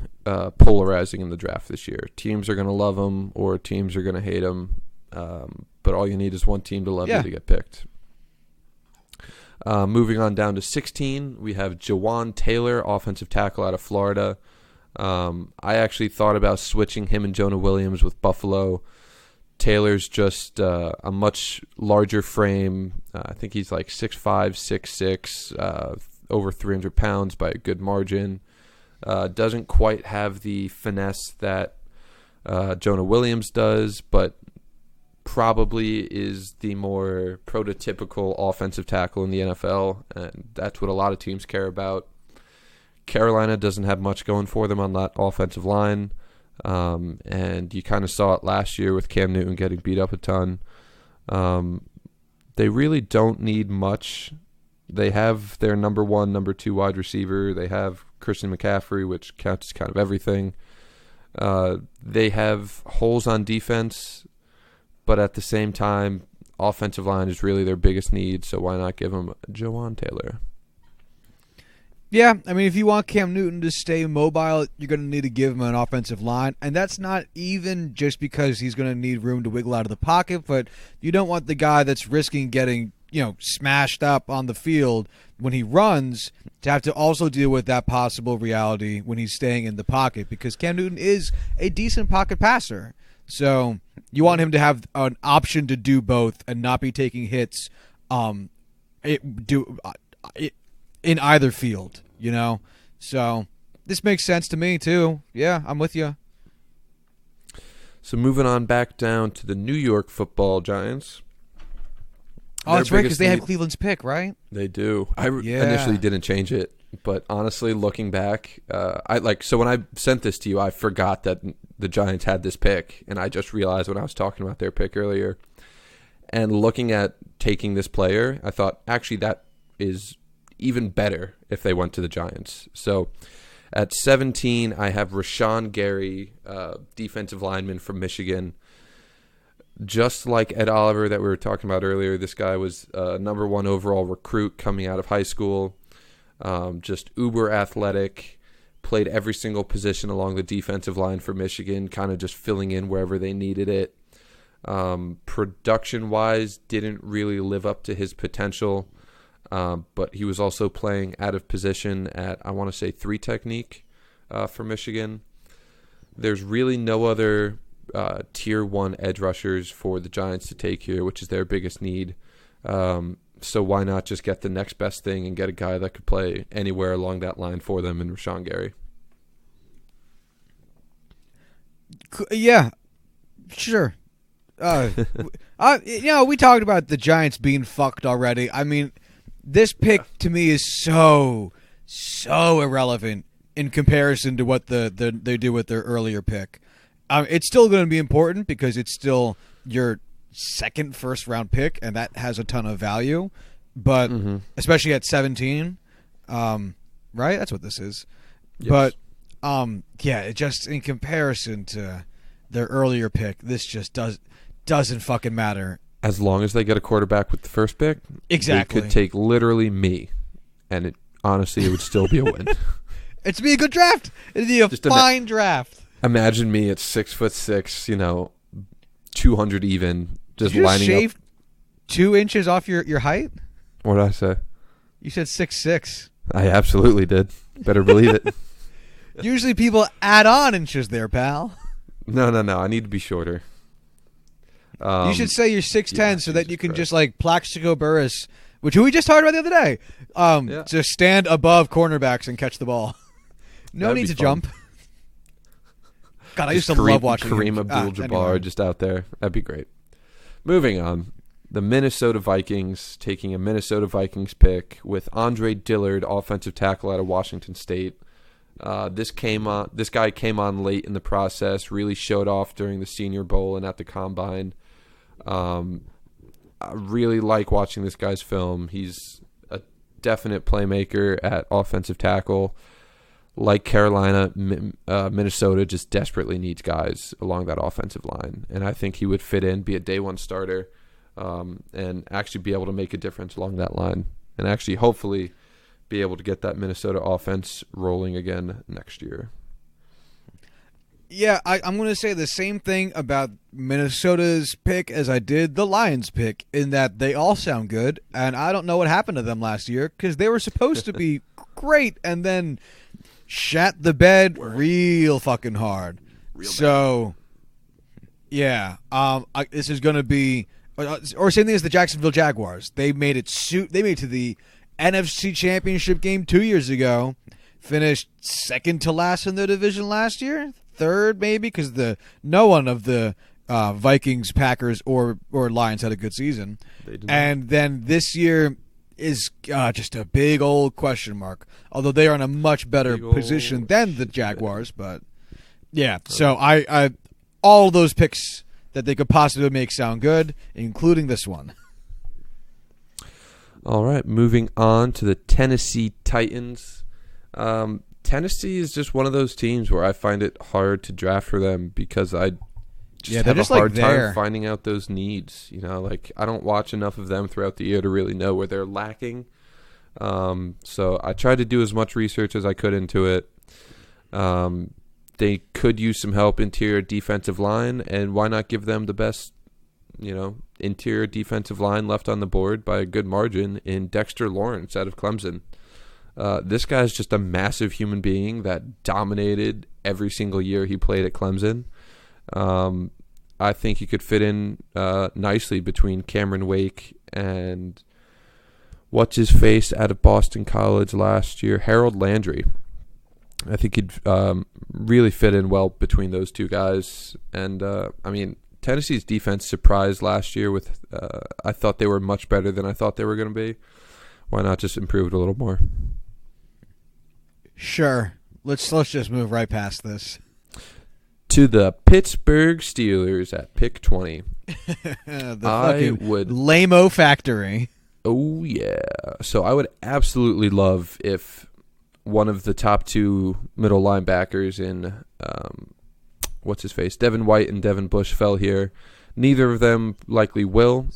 polarizing in the draft this year. Teams are going to love him or teams are going to hate him, but all you need is one team to love you to get picked. Moving on down to 16, we have Jawan Taylor, offensive tackle out of Florida. I actually thought about switching him and Jonah Williams with Buffalo. Taylor's just a much larger frame. I think he's like 6'5", 6'6", over 300 pounds by a good margin. Doesn't quite have the finesse that Jonah Williams does, but probably is the more prototypical offensive tackle in the NFL, and that's what a lot of teams care about. Carolina doesn't have much going for them on that offensive line, and you kind of saw it last year with Cam Newton getting beat up a ton. They really don't need much. They have their number one, number two wide receiver. They have Christian McCaffrey, which counts as kind of everything. They have holes on defense, but at the same time, offensive line is really their biggest need, so why not give them Jawan Taylor? Yeah, I mean, if you want Cam Newton to stay mobile, you're going to need to give him an offensive line, and that's not even just because he's going to need room to wiggle out of the pocket, but you don't want the guy that's risking getting, smashed up on the field when he runs to have to also deal with that possible reality when he's staying in the pocket, because Cam Newton is a decent pocket passer. So you want him to have an option to do both and not be taking hits in either field, So this makes sense to me, too. Yeah, I'm with you. So moving on back down to the New York Football Giants. Oh, that's right, because they have Cleveland's pick, right? They do. I initially didn't change it, but honestly, looking back, so when I sent this to you, I forgot that the Giants had this pick, and I just realized when I was talking about their pick earlier. And looking at taking this player, I thought, actually, that is even better if they went to the Giants. So at 17, I have Rashawn Gary, defensive lineman from Michigan. Just like Ed Oliver that we were talking about earlier, this guy was number one overall recruit coming out of high school. Just uber athletic, played every single position along the defensive line for Michigan, kind of just filling in wherever they needed it. Production-wise, didn't really live up to his potential, but he was also playing out of position at, I want to say, 3 technique for Michigan. There's really no other Tier 1 edge rushers for the Giants to take here, which is their biggest need. So why not just get the next best thing and get a guy that could play anywhere along that line for them in Rashawn Gary? Yeah, sure. We talked about the Giants being fucked already. I mean, this pick to me is so irrelevant in comparison to what they do with their earlier pick. It's still going to be important because it's still your second first-round pick, and that has a ton of value. But especially at 17, right? That's what this is. Yes. But just in comparison to their earlier pick, this just doesn't fucking matter. As long as they get a quarterback with the first pick, exactly, they could take literally me, and honestly, it would still be a win. It'd be a good draft. It'd be a fine draft. Imagine me at 6'6", 200 even, just Did you lining shave up. 2 inches off your height? What did I say? You said 6'6". I absolutely did. Better believe it. Usually people add on inches there, pal. No. I need to be shorter. You should say you're 6'10", so that you can just like Plaxico Burress which we just talked about the other day. Yeah. To stand above cornerbacks and catch the ball. No That'd need be to fun. jump. God, I used to Just love watching Kareem him. Abdul-Jabbar Anyway. just out there. That'd be great. Moving on. The Minnesota Vikings taking a Minnesota Vikings pick with Andre Dillard, offensive tackle out of Washington State. This guy came on late in the process, really showed off during the Senior Bowl and at the Combine. I really like watching this guy's film. He's a definite playmaker at offensive tackle. Like Carolina, Minnesota just desperately needs guys along that offensive line. And I think he would fit in, be a day one starter, and actually be able to make a difference along that line. And actually, hopefully, be able to get that Minnesota offense rolling again next year. Yeah, I'm going to say the same thing about Minnesota's pick as I did the Lions' pick, in that they all sound good, and I don't know what happened to them last year because they were supposed to be great and then shat the bed real fucking hard. Yeah, this is going to be, or same thing as the Jacksonville Jaguars. They made it to the NFC Championship game 2 years ago, finished second to last in their division last year. Third, maybe, because no one of the Vikings, Packers, or Lions had a good season. And then this year is just a big old question mark. Although they are in a much better position than the Jaguars, but yeah. So I all those picks that they could possibly make sound good, including this one. All right, moving on to the Tennessee Titans. Tennessee is just one of those teams where I find it hard to draft for them because I just have a hard time finding out those needs. You know, like I don't watch enough of them throughout the year to really know where they're lacking. So I tried to do as much research as I could into it. They could use some help interior defensive line, and why not give them the best, interior defensive line left on the board by a good margin in Dexter Lawrence out of Clemson. This guy's just a massive human being that dominated every single year he played at Clemson. I think he could fit in nicely between Cameron Wake and what's his face out of Boston College last year, Harold Landry. I think he'd really fit in well between those two guys. And Tennessee's defense surprised last year with I thought they were much better than I thought they were going to be. Why not just improve it a little more? Sure. Let's just move right past this. To the Pittsburgh Steelers at pick 20. The fucking lame-o factory. Oh, yeah. So I would absolutely love if one of the top two middle linebackers in, Devin White and Devin Bush fell here. Neither of them likely will.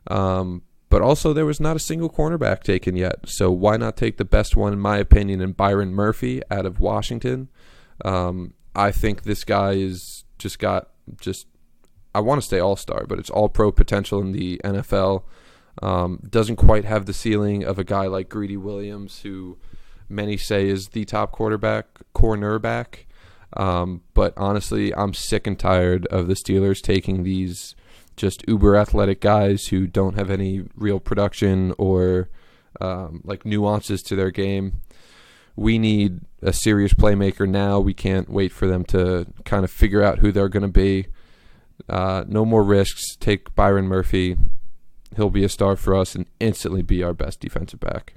But also there was not a single cornerback taken yet. So why not take the best one, in my opinion, in Byron Murphy out of Washington? I think this guy is I want to say all-star, but it's all-pro potential in the NFL. Doesn't quite have the ceiling of a guy like Greedy Williams, who many say is the top cornerback. But honestly, I'm sick and tired of the Steelers taking these just uber athletic guys who don't have any real production or nuances to their game. We need a serious playmaker now. We can't wait for them to kind of figure out who they're going to be. No more risks. Take Byron Murphy. He'll be a star for us and instantly be our best defensive back.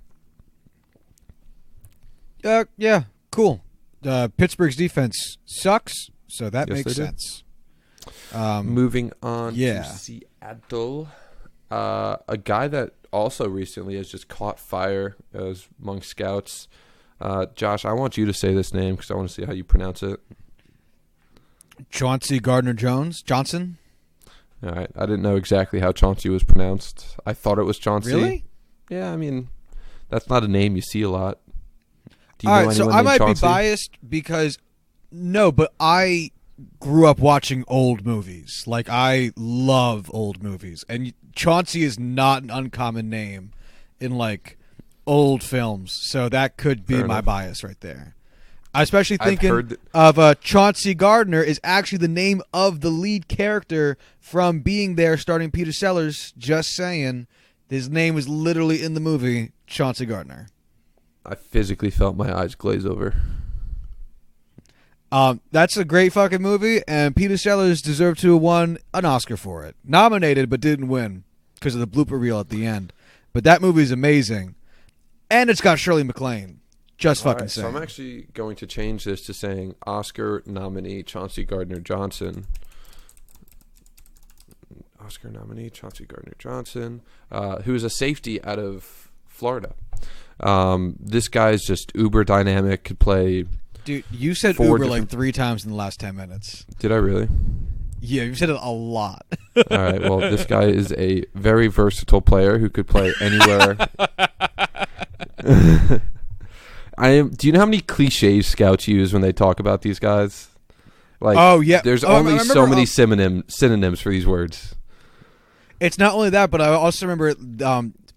Yeah, cool. Pittsburgh's defense sucks, so that makes sense. Moving on to Seattle. A guy that also recently has just caught fire as among scouts. Josh, I want you to say this name because I want to see how you pronounce it. Chauncey Gardner-Johnson. All right. I didn't know exactly how Chauncey was pronounced. I thought it was Chauncey. Really? Yeah, that's not a name you see a lot. Do you All know right, so anyone I named might Chauncey? be biased because but I grew up watching old movies. Like, I love old movies. And Chauncey is not an uncommon name in, old films. So that could be my bias right there. Especially thinking of Chauncey Gardner is actually the name of the lead character from Being There starring Peter Sellers. Just saying. His name is literally in the movie Chauncey Gardner. I physically felt my eyes glaze over. That's a great fucking movie, and Peter Sellers deserved to have won an Oscar for it. Nominated, but didn't win because of the blooper reel at the end. But that movie's amazing, and it's got Shirley MacLaine. Just fucking right, saying. So I'm actually going to change this to saying Oscar nominee Chauncey Gardner-Johnson. Oscar nominee Chauncey Gardner-Johnson, who is a safety out of Florida. This guy's just uber dynamic, could play. Dude, you said Uber like 3 times in the last 10 minutes. Did I really? Yeah, you said it a lot. All right, well, this guy is a very versatile player who could play anywhere. Do you know how many cliches scouts use when they talk about these guys? Like, oh, yeah. There's only so many synonyms for these words. It's not only that, but I also remember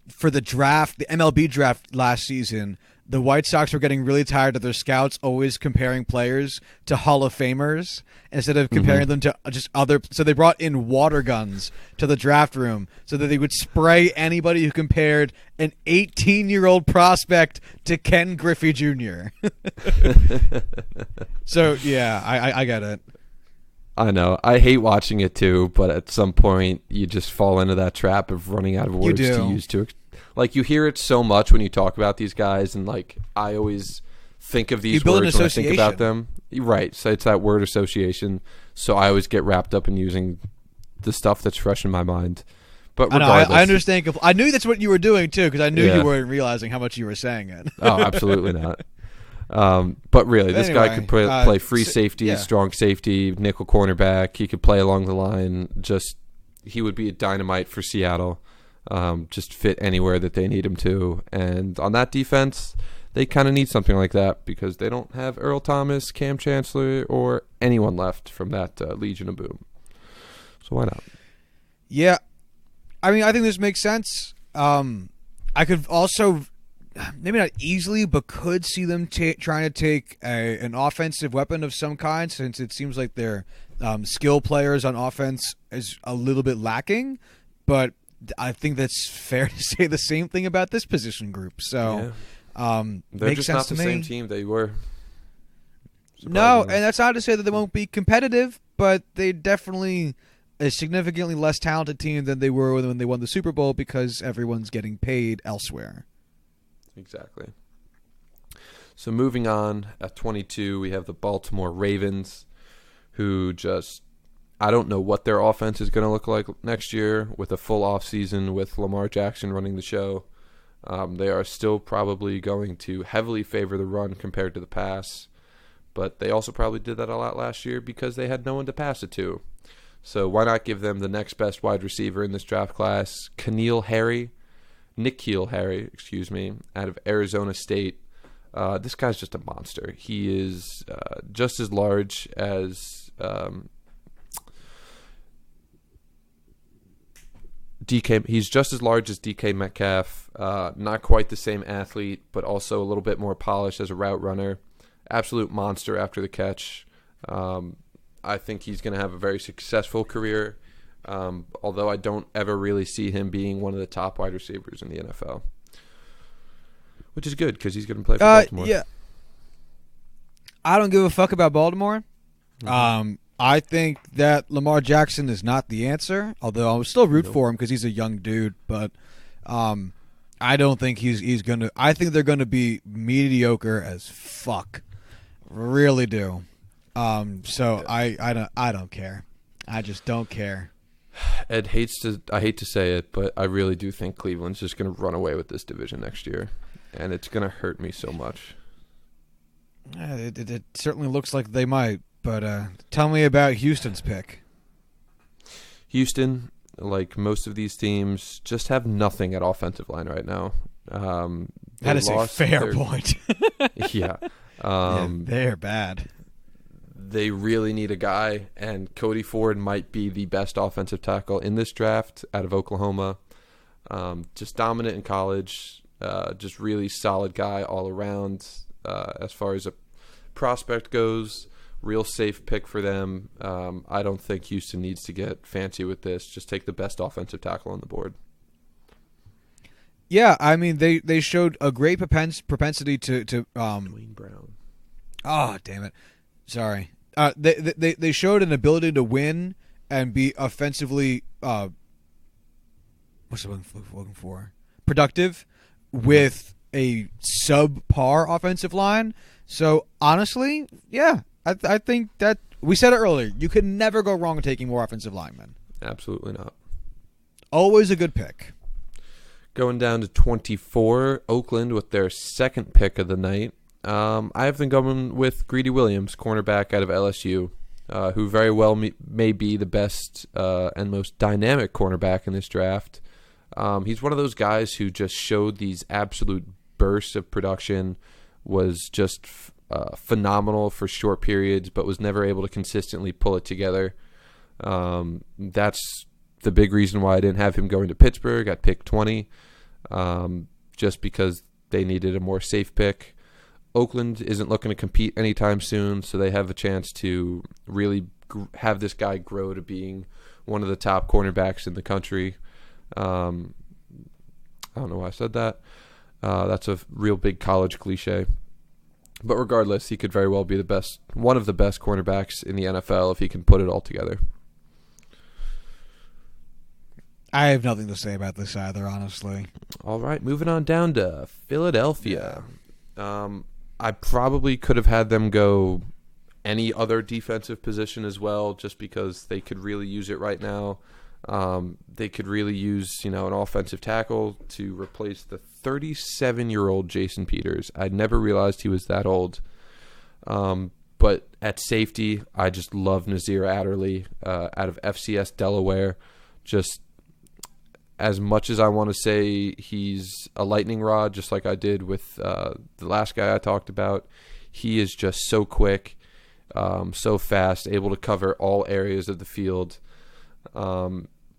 for the draft, the MLB draft last season, the White Sox were getting really tired of their scouts always comparing players to Hall of Famers instead of comparing them to just other. So they brought in water guns to the draft room so that they would spray anybody who compared an 18-year-old prospect to Ken Griffey Jr. So, yeah, I get it. I know. I hate watching it too, but at some point you just fall into that trap of running out of words to use to. Like, you hear it so much when you talk about these guys, and like I always think of these words when I think about them. Right. So it's that word association. So I always get wrapped up in using the stuff that's fresh in my mind. But regardless, I understand. I knew that's what you were doing too, because I knew you weren't realizing how much you were saying it. Oh, absolutely not. But really, this guy could play free safety, strong safety, nickel cornerback. He could play along the line. He would be a dynamite for Seattle. Just fit anywhere that they need him to. And on that defense, they kind of need something like that because they don't have Earl Thomas, Cam Chancellor, or anyone left from that Legion of Boom. So why not? Yeah. I mean, I think this makes sense. I could also, maybe not easily, but could see them trying to take an offensive weapon of some kind, since it seems like their skill players on offense is a little bit lacking. But I think that's fair to say the same thing about this position group. So, they're makes just sense not to the me. same team they were. No, and that's not to say that they won't be competitive, but they definitely a significantly less talented team than they were when they won the Super Bowl because everyone's getting paid elsewhere. Exactly. So moving on, at 22, we have the Baltimore Ravens, who just, I don't know what their offense is going to look like next year with a full offseason with Lamar Jackson running the show. They are still probably going to heavily favor the run compared to the pass, but they also probably did that a lot last year because they had no one to pass it to. So why not give them the next best wide receiver in this draft class, N'Keal Harry, out of Arizona State. This guy's just a monster. He is just as large as DK. He's just as large as DK Metcalf. Not quite the same athlete, but also a little bit more polished as a route runner. Absolute monster after the catch. I think he's going to have a very successful career, although I don't ever really see him being one of the top wide receivers in the NFL, which is good because he's going to play for Baltimore. Yeah, I don't give a fuck about Baltimore. Mm-hmm. I think that Lamar Jackson is not the answer, although I would still root for him because he's a young dude. But I don't think he's going to. I think they're going to be mediocre as fuck. Really do. So I don't care. I just don't care. I hate to say it, but I really do think Cleveland's just going to run away with this division next year, and it's going to hurt me so much. It certainly looks like they might, but tell me about Houston's pick. Houston, like most of these teams, just have nothing at offensive line right now. That is a fair point. Yeah. They're bad. They really need a guy, and Cody Ford might be the best offensive tackle in this draft out of Oklahoma. Just dominant in college, just really solid guy all around. As far as a prospect goes, real safe pick for them. I don't think Houston needs to get fancy with this. Just take the best offensive tackle on the board. Yeah, I mean they showed a great propensity to Dwayne Brown. Oh, damn it. Sorry. They showed an ability to win and be offensively what's the word I'm looking for? Productive with a subpar offensive line. So honestly, yeah, I think that we said it earlier. You could never go wrong with taking more offensive linemen. Absolutely not. Always a good pick. Going down to 24, Oakland with their second pick of the night. I have them going with Greedy Williams, cornerback out of LSU, who very well may be the best and most dynamic cornerback in this draft. He's one of those guys who just showed these absolute bursts of production, was just phenomenal for short periods, but was never able to consistently pull it together. That's the big reason why I didn't have him going to Pittsburgh at pick 20, just because they needed a more safe pick. Oakland isn't looking to compete anytime soon, so they have a chance to really have this guy grow to being one of the top cornerbacks in the country. I don't know why I said that. That's a real big college cliche. But regardless, he could very well be one of the best cornerbacks in the NFL if he can put it all together. I have nothing to say about this either, honestly. All right, moving on down to Philadelphia. I probably could have had them go any other defensive position as well, just because they could really use it right now. They could really use, an offensive tackle to replace the 37-year-old Jason Peters. I never realized he was that old. But at safety, I just love Nazir Adderley out of FCS Delaware. Just as much as I want to say he's a lightning rod, just like I did with the last guy I talked about, he is just so quick, so fast, able to cover all areas of the field.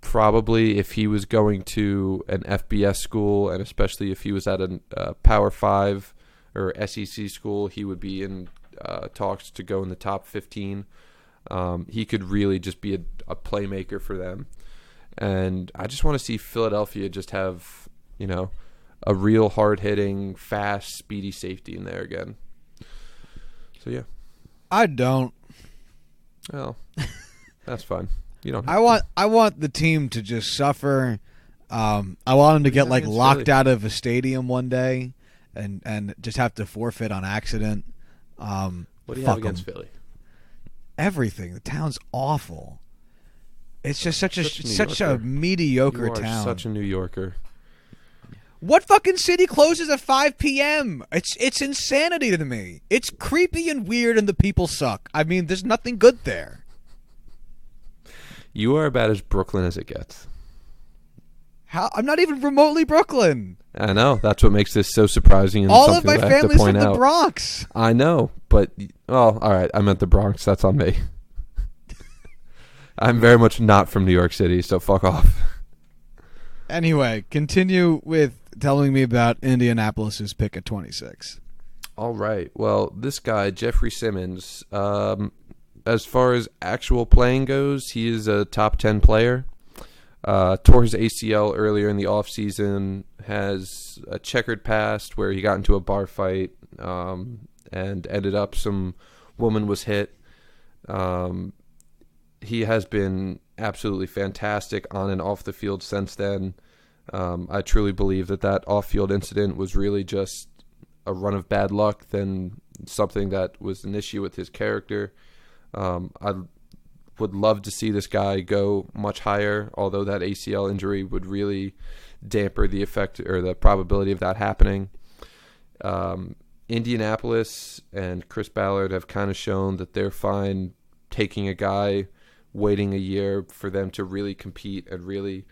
Probably if he was going to an FBS school, and especially if he was at a Power 5 or SEC school, he would be in talks to go in the top 15. He could really just be a playmaker for them. And I just want to see Philadelphia just have, a real hard-hitting, fast, speedy safety in there again. So, yeah. I don't. Well, that's fine. You don't. I want the team to just suffer. I want them to get locked out of a stadium one day, and just have to forfeit on accident. What do you have against Philly? Everything. The town's awful. It's just such a mediocre town. You are such a New Yorker. What fucking city closes at 5 p.m.? It's insanity to me. It's creepy and weird, and the people suck. I mean, there's nothing good there. You are about as Brooklyn as it gets. How? I'm not even remotely Brooklyn. I know. That's what makes this so surprising. And all of something my that I have to family's point from the out. Bronx. I know, but all right. I meant the Bronx. That's on me. I'm very much not from New York City, so fuck off. Anyway, continue with telling me about Indianapolis's pick at 26. All right. Well, this guy, Jeffrey Simmons, as far as actual playing goes, he is a top 10 player. Tore his ACL earlier in the offseason, has a checkered past where he got into a bar fight and ended up some woman was hit. He has been absolutely fantastic on and off the field since then. I truly believe that off-field incident was really just a run of bad luck than something that was an issue with his character. I would love to see this guy go much higher, although that ACL injury would really damper the effect or the probability of that happening. Indianapolis and Chris Ballard have kind of shown that they're fine taking a guy, waiting a year for them to really compete and really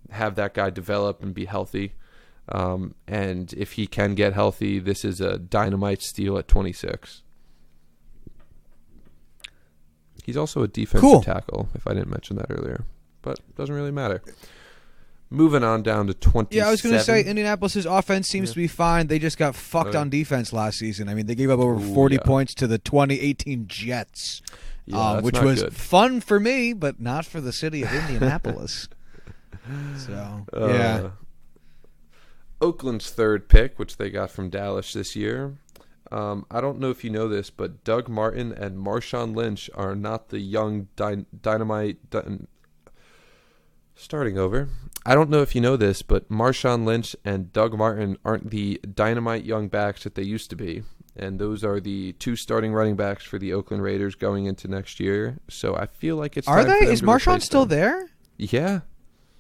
have that guy develop and be healthy. And if he can get healthy, this is a dynamite steal at 26. He's also a defensive tackle, if I didn't mention that earlier. But it doesn't really matter. Moving on down to 27. Yeah, I was going to say Indianapolis' offense seems to be fine. They just got fucked on defense last season. I mean, they gave up over 40 points to the 2018 Jets, which was fun for me, but not for the city of Indianapolis. So, yeah. Oakland's third pick, which they got from Dallas this year. I don't know if you know this, but Doug Martin and Marshawn Lynch are not the young dynamite. Starting over. I don't know if you know this, but Marshawn Lynch and Doug Martin aren't the dynamite young backs that they used to be. And those are the two starting running backs for the Oakland Raiders going into next year. So I feel like it's Are time for they? them Is to Marshawn replace still them. there? Yeah.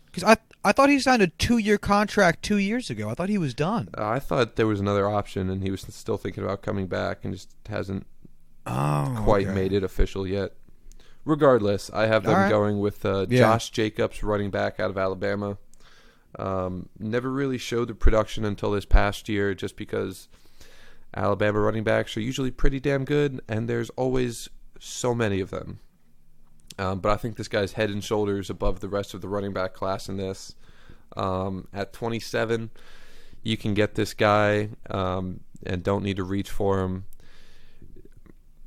Because I thought he signed a 2-year contract 2 years ago. I thought he was done. I thought there was another option, and he was still thinking about coming back and just hasn't quite made it official yet. Regardless, I have them going with Josh Jacobs, running back out of Alabama. Never really showed the production until this past year just because Alabama running backs are usually pretty damn good, and there's always so many of them. But I think this guy's head and shoulders above the rest of the running back class in this. At 27, you can get this guy and don't need to reach for him.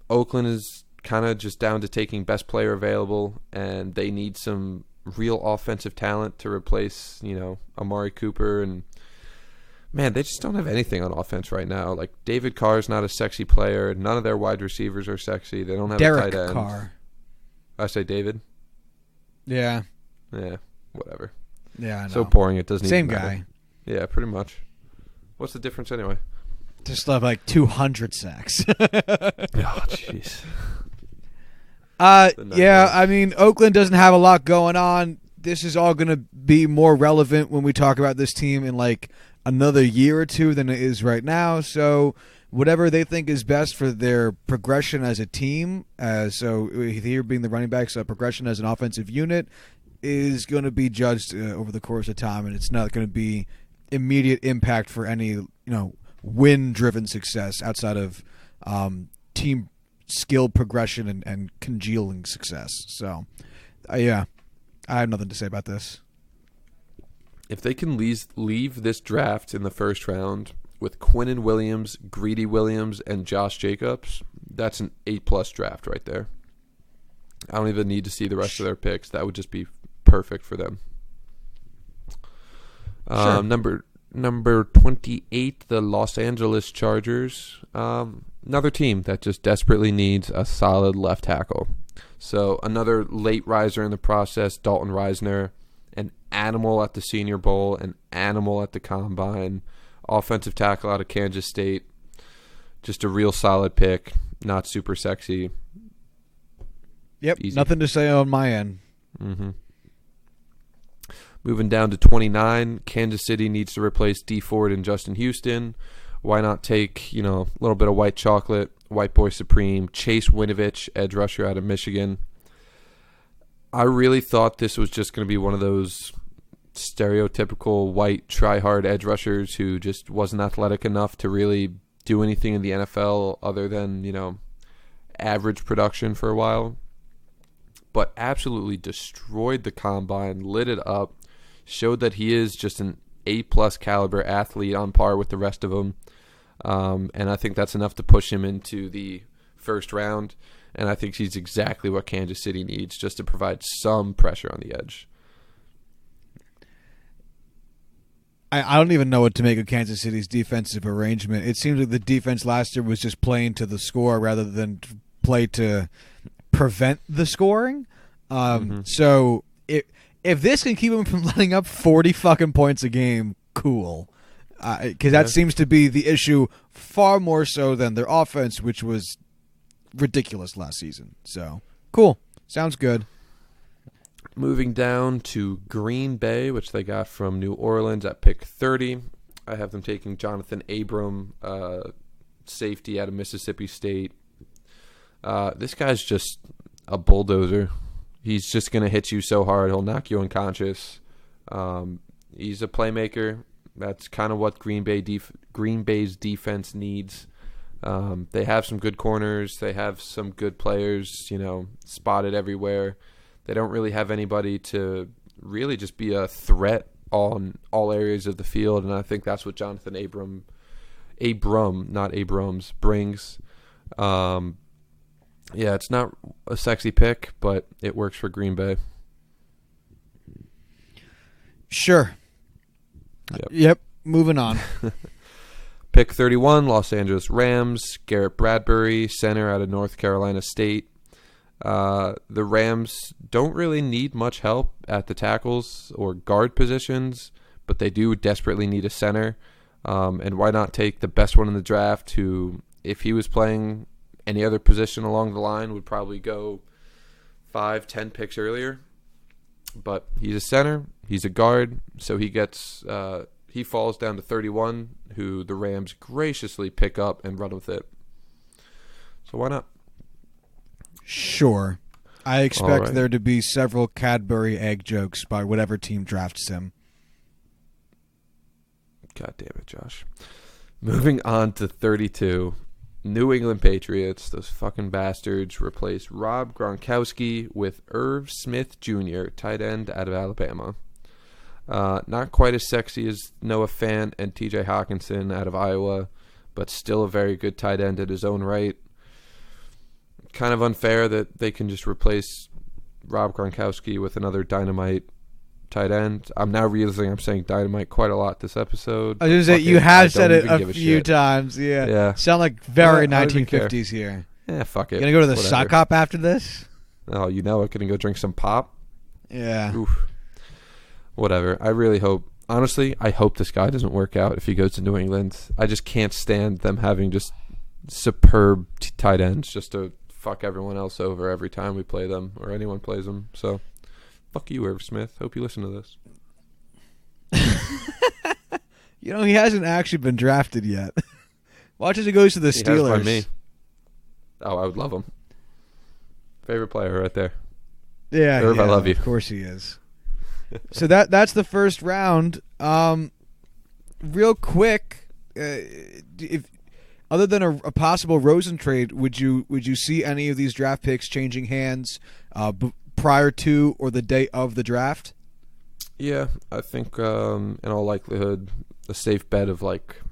Oakland is kind of just down to taking best player available, and they need some real offensive talent to replace, Amari Cooper. And, man, they just don't have anything on offense right now. Like, David Carr's not a sexy player. None of their wide receivers are sexy. They don't have a tight end. Carr. I say David? Yeah. Yeah, whatever. Yeah, I know. So boring it doesn't Same even matter. guy. Yeah, pretty much. What's the difference anyway? Just love like 200 sacks. Oh, jeez. Yeah, I mean, Oakland doesn't have a lot going on. This is all going to be more relevant when we talk about this team in like another year or two than it is right now. So whatever they think is best for their progression as a team, so here being the running backs, progression as an offensive unit is going to be judged over the course of time, and it's not going to be immediate impact for any win-driven success outside of team skill progression and congealing success. So, yeah, I have nothing to say about this. If they can leave this draft in the first round with Quinnen Williams, Greedy Williams, and Josh Jacobs, that's an A+ draft right there. I don't even need to see the rest of their picks. That would just be perfect for them. Sure. Number 28, the Los Angeles Chargers. Another team that just desperately needs a solid left tackle. So another late riser in the process, Dalton Reisner, an animal at the Senior Bowl, an animal at the Combine, offensive tackle out of Kansas State. Just a real solid pick, not super sexy. Yep, Easy. Nothing to say on my end. Mm-hmm. Moving down to 29, Kansas City needs to replace Dee Ford and Justin Houston. Why not take, a little bit of white chocolate, white boy supreme, Chase Winovich, edge rusher out of Michigan. I really thought this was just going to be one of those stereotypical white try-hard edge rushers who just wasn't athletic enough to really do anything in the NFL other than, average production for a while. But absolutely destroyed the Combine, lit it up, showed that he is just an A+ caliber athlete on par with the rest of them. And I think that's enough to push him into the first round. And I think he's exactly what Kansas City needs, just to provide some pressure on the edge. I don't even know what to make of Kansas City's defensive arrangement. It seems like the defense last year was just playing to the score rather than play to prevent the scoring. So if this can keep them from letting up 40 fucking points a game, cool. Because that seems to be the issue far more so than their offense, which was ridiculous last season. So, cool. Sounds good. Moving down to Green Bay, which they got from New Orleans at pick 30. I have them taking Jonathan Abram, safety out of Mississippi State. This guy's just a bulldozer. He's just going to hit you so hard, he'll knock you unconscious. He's a playmaker. That's kind of what Green Bay's defense needs. They have some good corners. They have some good players, spotted everywhere. They don't really have anybody to really just be a threat on all areas of the field, and I think that's what Jonathan Abram, not Abrams, brings. Yeah, it's not a sexy pick, but it works for Green Bay. Sure. Yep. moving on. Pick 31, Los Angeles Rams, Garrett Bradbury, center out of North Carolina State. The Rams don't really need much help at the tackles or guard positions, but they do desperately need a center. And why not take the best one in the draft who, if he was playing any other position along the line, would probably go 5-10 picks earlier. But he's a center, he's a guard, so he falls down to 31, who the Rams graciously pick up and run with it. So why not? Sure. I expect right. there to be several Cadbury egg jokes by whatever team drafts him. God damn it, Josh. Moving on to 32, New England Patriots, those fucking bastards, replace Rob Gronkowski with Irv Smith Jr., tight end out of Alabama. Not quite as sexy as Noah Fant and TJ Hawkinson out of Iowa, but still a very good tight end in his own right. Kind of unfair that they can just replace Rob Gronkowski with another dynamite tight end. I'm now realizing I'm saying dynamite quite a lot this episode. I was going to say, you have said it a few times. Yeah. Sound like very 1950s here. Yeah, fuck it. You going to go to the sock hop after this? Oh, you know it. Going to go drink some pop? Yeah. Oof. Whatever. I really hope. Honestly, I hope this guy doesn't work out if he goes to New England. I just can't stand them having just superb tight ends just to fuck everyone else over every time we play them or anyone plays them. So, fuck you, Irv Smith. Hope you listen to this. He hasn't actually been drafted yet. Watch as he goes to the Steelers. He has by me. Oh, I would love him. Favorite player right there. Yeah, Irv, I love you. Of course he is. So that's the first round. Real quick, if other than a possible Rosen trade, would you see any of these draft picks changing hands prior to or the day of the draft? Yeah, I think in all likelihood, a safe bet of like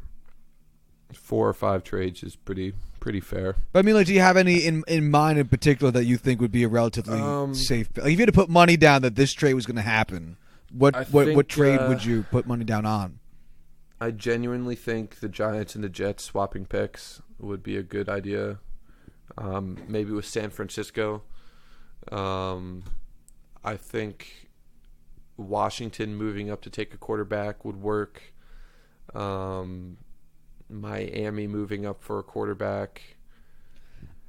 4 or 5 trades is pretty fair. But I mean, do you have any in mind in particular that you think would be a relatively safe bet? Like if you had to put money down that this trade was going to happen, what trade would you put money down on? I genuinely think the Giants and the Jets swapping picks would be a good idea. Maybe with San Francisco. I think Washington moving up to take a quarterback would work. Miami moving up for a quarterback.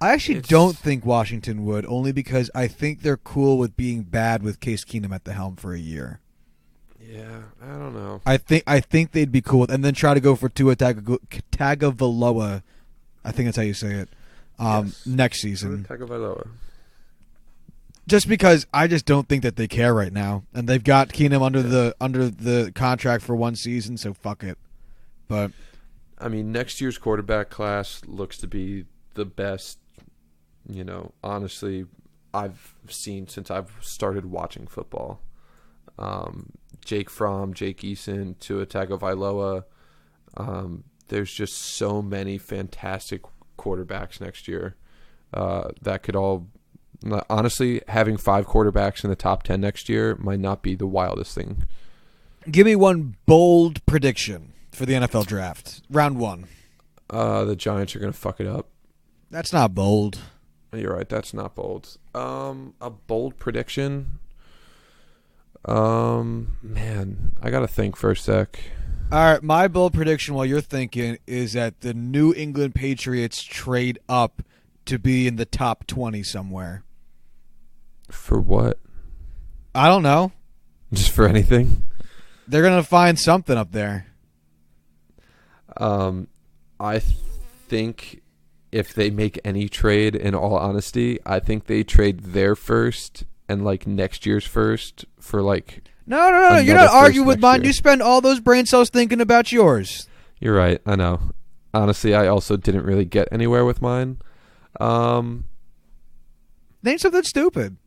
I actually don't think Washington would, only because I think they're cool with being bad with Case Keenum at the helm for a year. Yeah, I don't know. I think they'd be cool with, and then try to go for Tua Tagovailoa. I think that's how you say it. Yes. Next season. Tagovailoa. Just because I just don't think that they care right now, and they've got Keenum under the contract for one season, so fuck it. But I mean, next year's quarterback class looks to be the best, honestly, I've seen since I've started watching football. Jake Fromm, Jake Eason, Tua Tagovailoa. There's just so many fantastic quarterbacks next year that could all... Honestly, having 5 quarterbacks in the top 10 next year might not be the wildest thing. Give me one bold prediction for the NFL draft. Round 1. The Giants are going to fuck it up. That's not bold. You're right. That's not bold. A bold prediction? Man, I got to think for a sec. All right, my bold prediction while you're thinking is that the New England Patriots trade up to be in the top 20 somewhere. For what? I don't know. Just for anything? They're going to find something up there. I think if they make any trade, in all honesty, I think they trade their first and like next year's first for like... No. You're not arguing with mine. Year. You spend all those brain cells thinking about yours. You're right. I know. Honestly, I also didn't really get anywhere with mine. Name something stupid.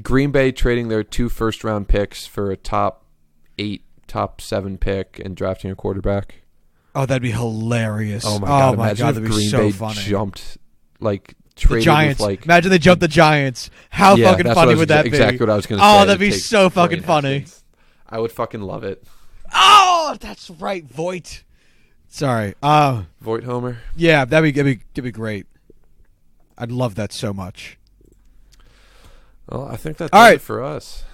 Green Bay trading their 2 first-round picks for a top 8, top 7 pick and drafting a quarterback. Oh, that'd be hilarious. Oh, my God. Imagine if that'd Green be so Bay funny. Jumped, like, traded the Giants. with, like... Imagine they jumped the Giants. How fucking funny would that be? Exactly what I was going to say. Oh, that'd be so fucking funny. I would fucking love it. Oh, that's right, Voight. Sorry. Voight Homer. Yeah, that'd be great. I'd love that so much. Well, I think that's all right it for us.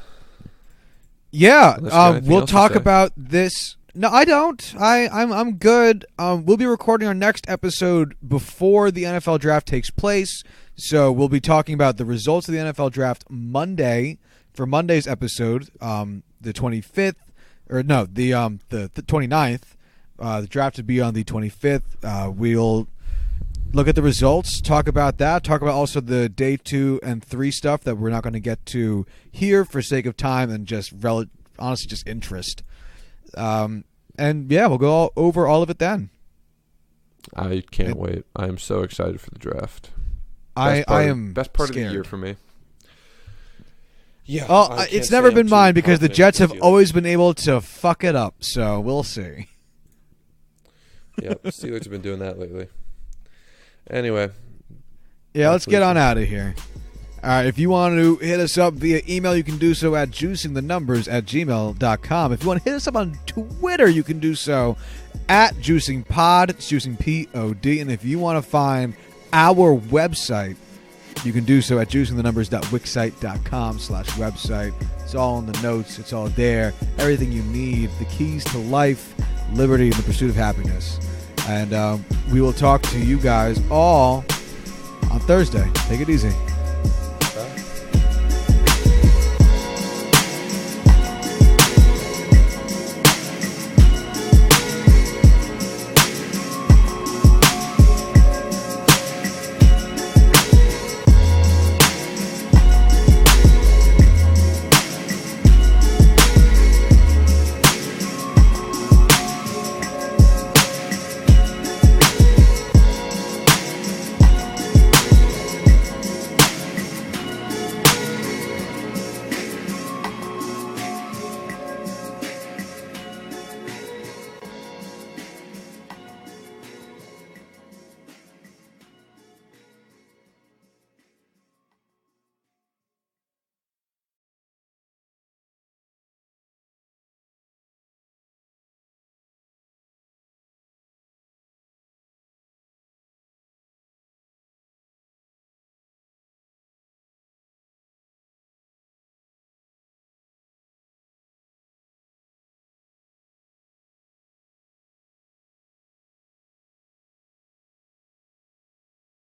Yeah, Unless you got anything we'll else to talk say. about this. No, I don't. I'm good. We'll be recording our next episode before the NFL draft takes place, so we'll be talking about the results of the NFL draft Monday for Monday's episode, the 25th, or no, the 29th. The draft would be on the 25th. We'll look at the results, talk about that, talk about also the day 2 and 3 stuff that we're not going to get to here for sake of time and just honestly just interest. And yeah, we'll go over all of it then. I can't wait. I am so excited for the draft. I am best part scared. of the year for me. Yeah, well, it's never been mine because the Jets have always been able to fuck it up, so we'll see. Yep, Steelers have been doing that lately. Anyway. Yeah, let's get on out of here. All right, if you want to hit us up via email, you can do so at juicingthenumbers@gmail.com. If you want to hit us up on Twitter, you can do so at juicingpod. It's juicingpod. And if you want to find our website, you can do so at juicingthenumbers.wixsite.com/website. It's all in the notes. It's all there. Everything you need. The keys to life, liberty, and the pursuit of happiness. And we will talk to you guys all on Thursday. Take it easy.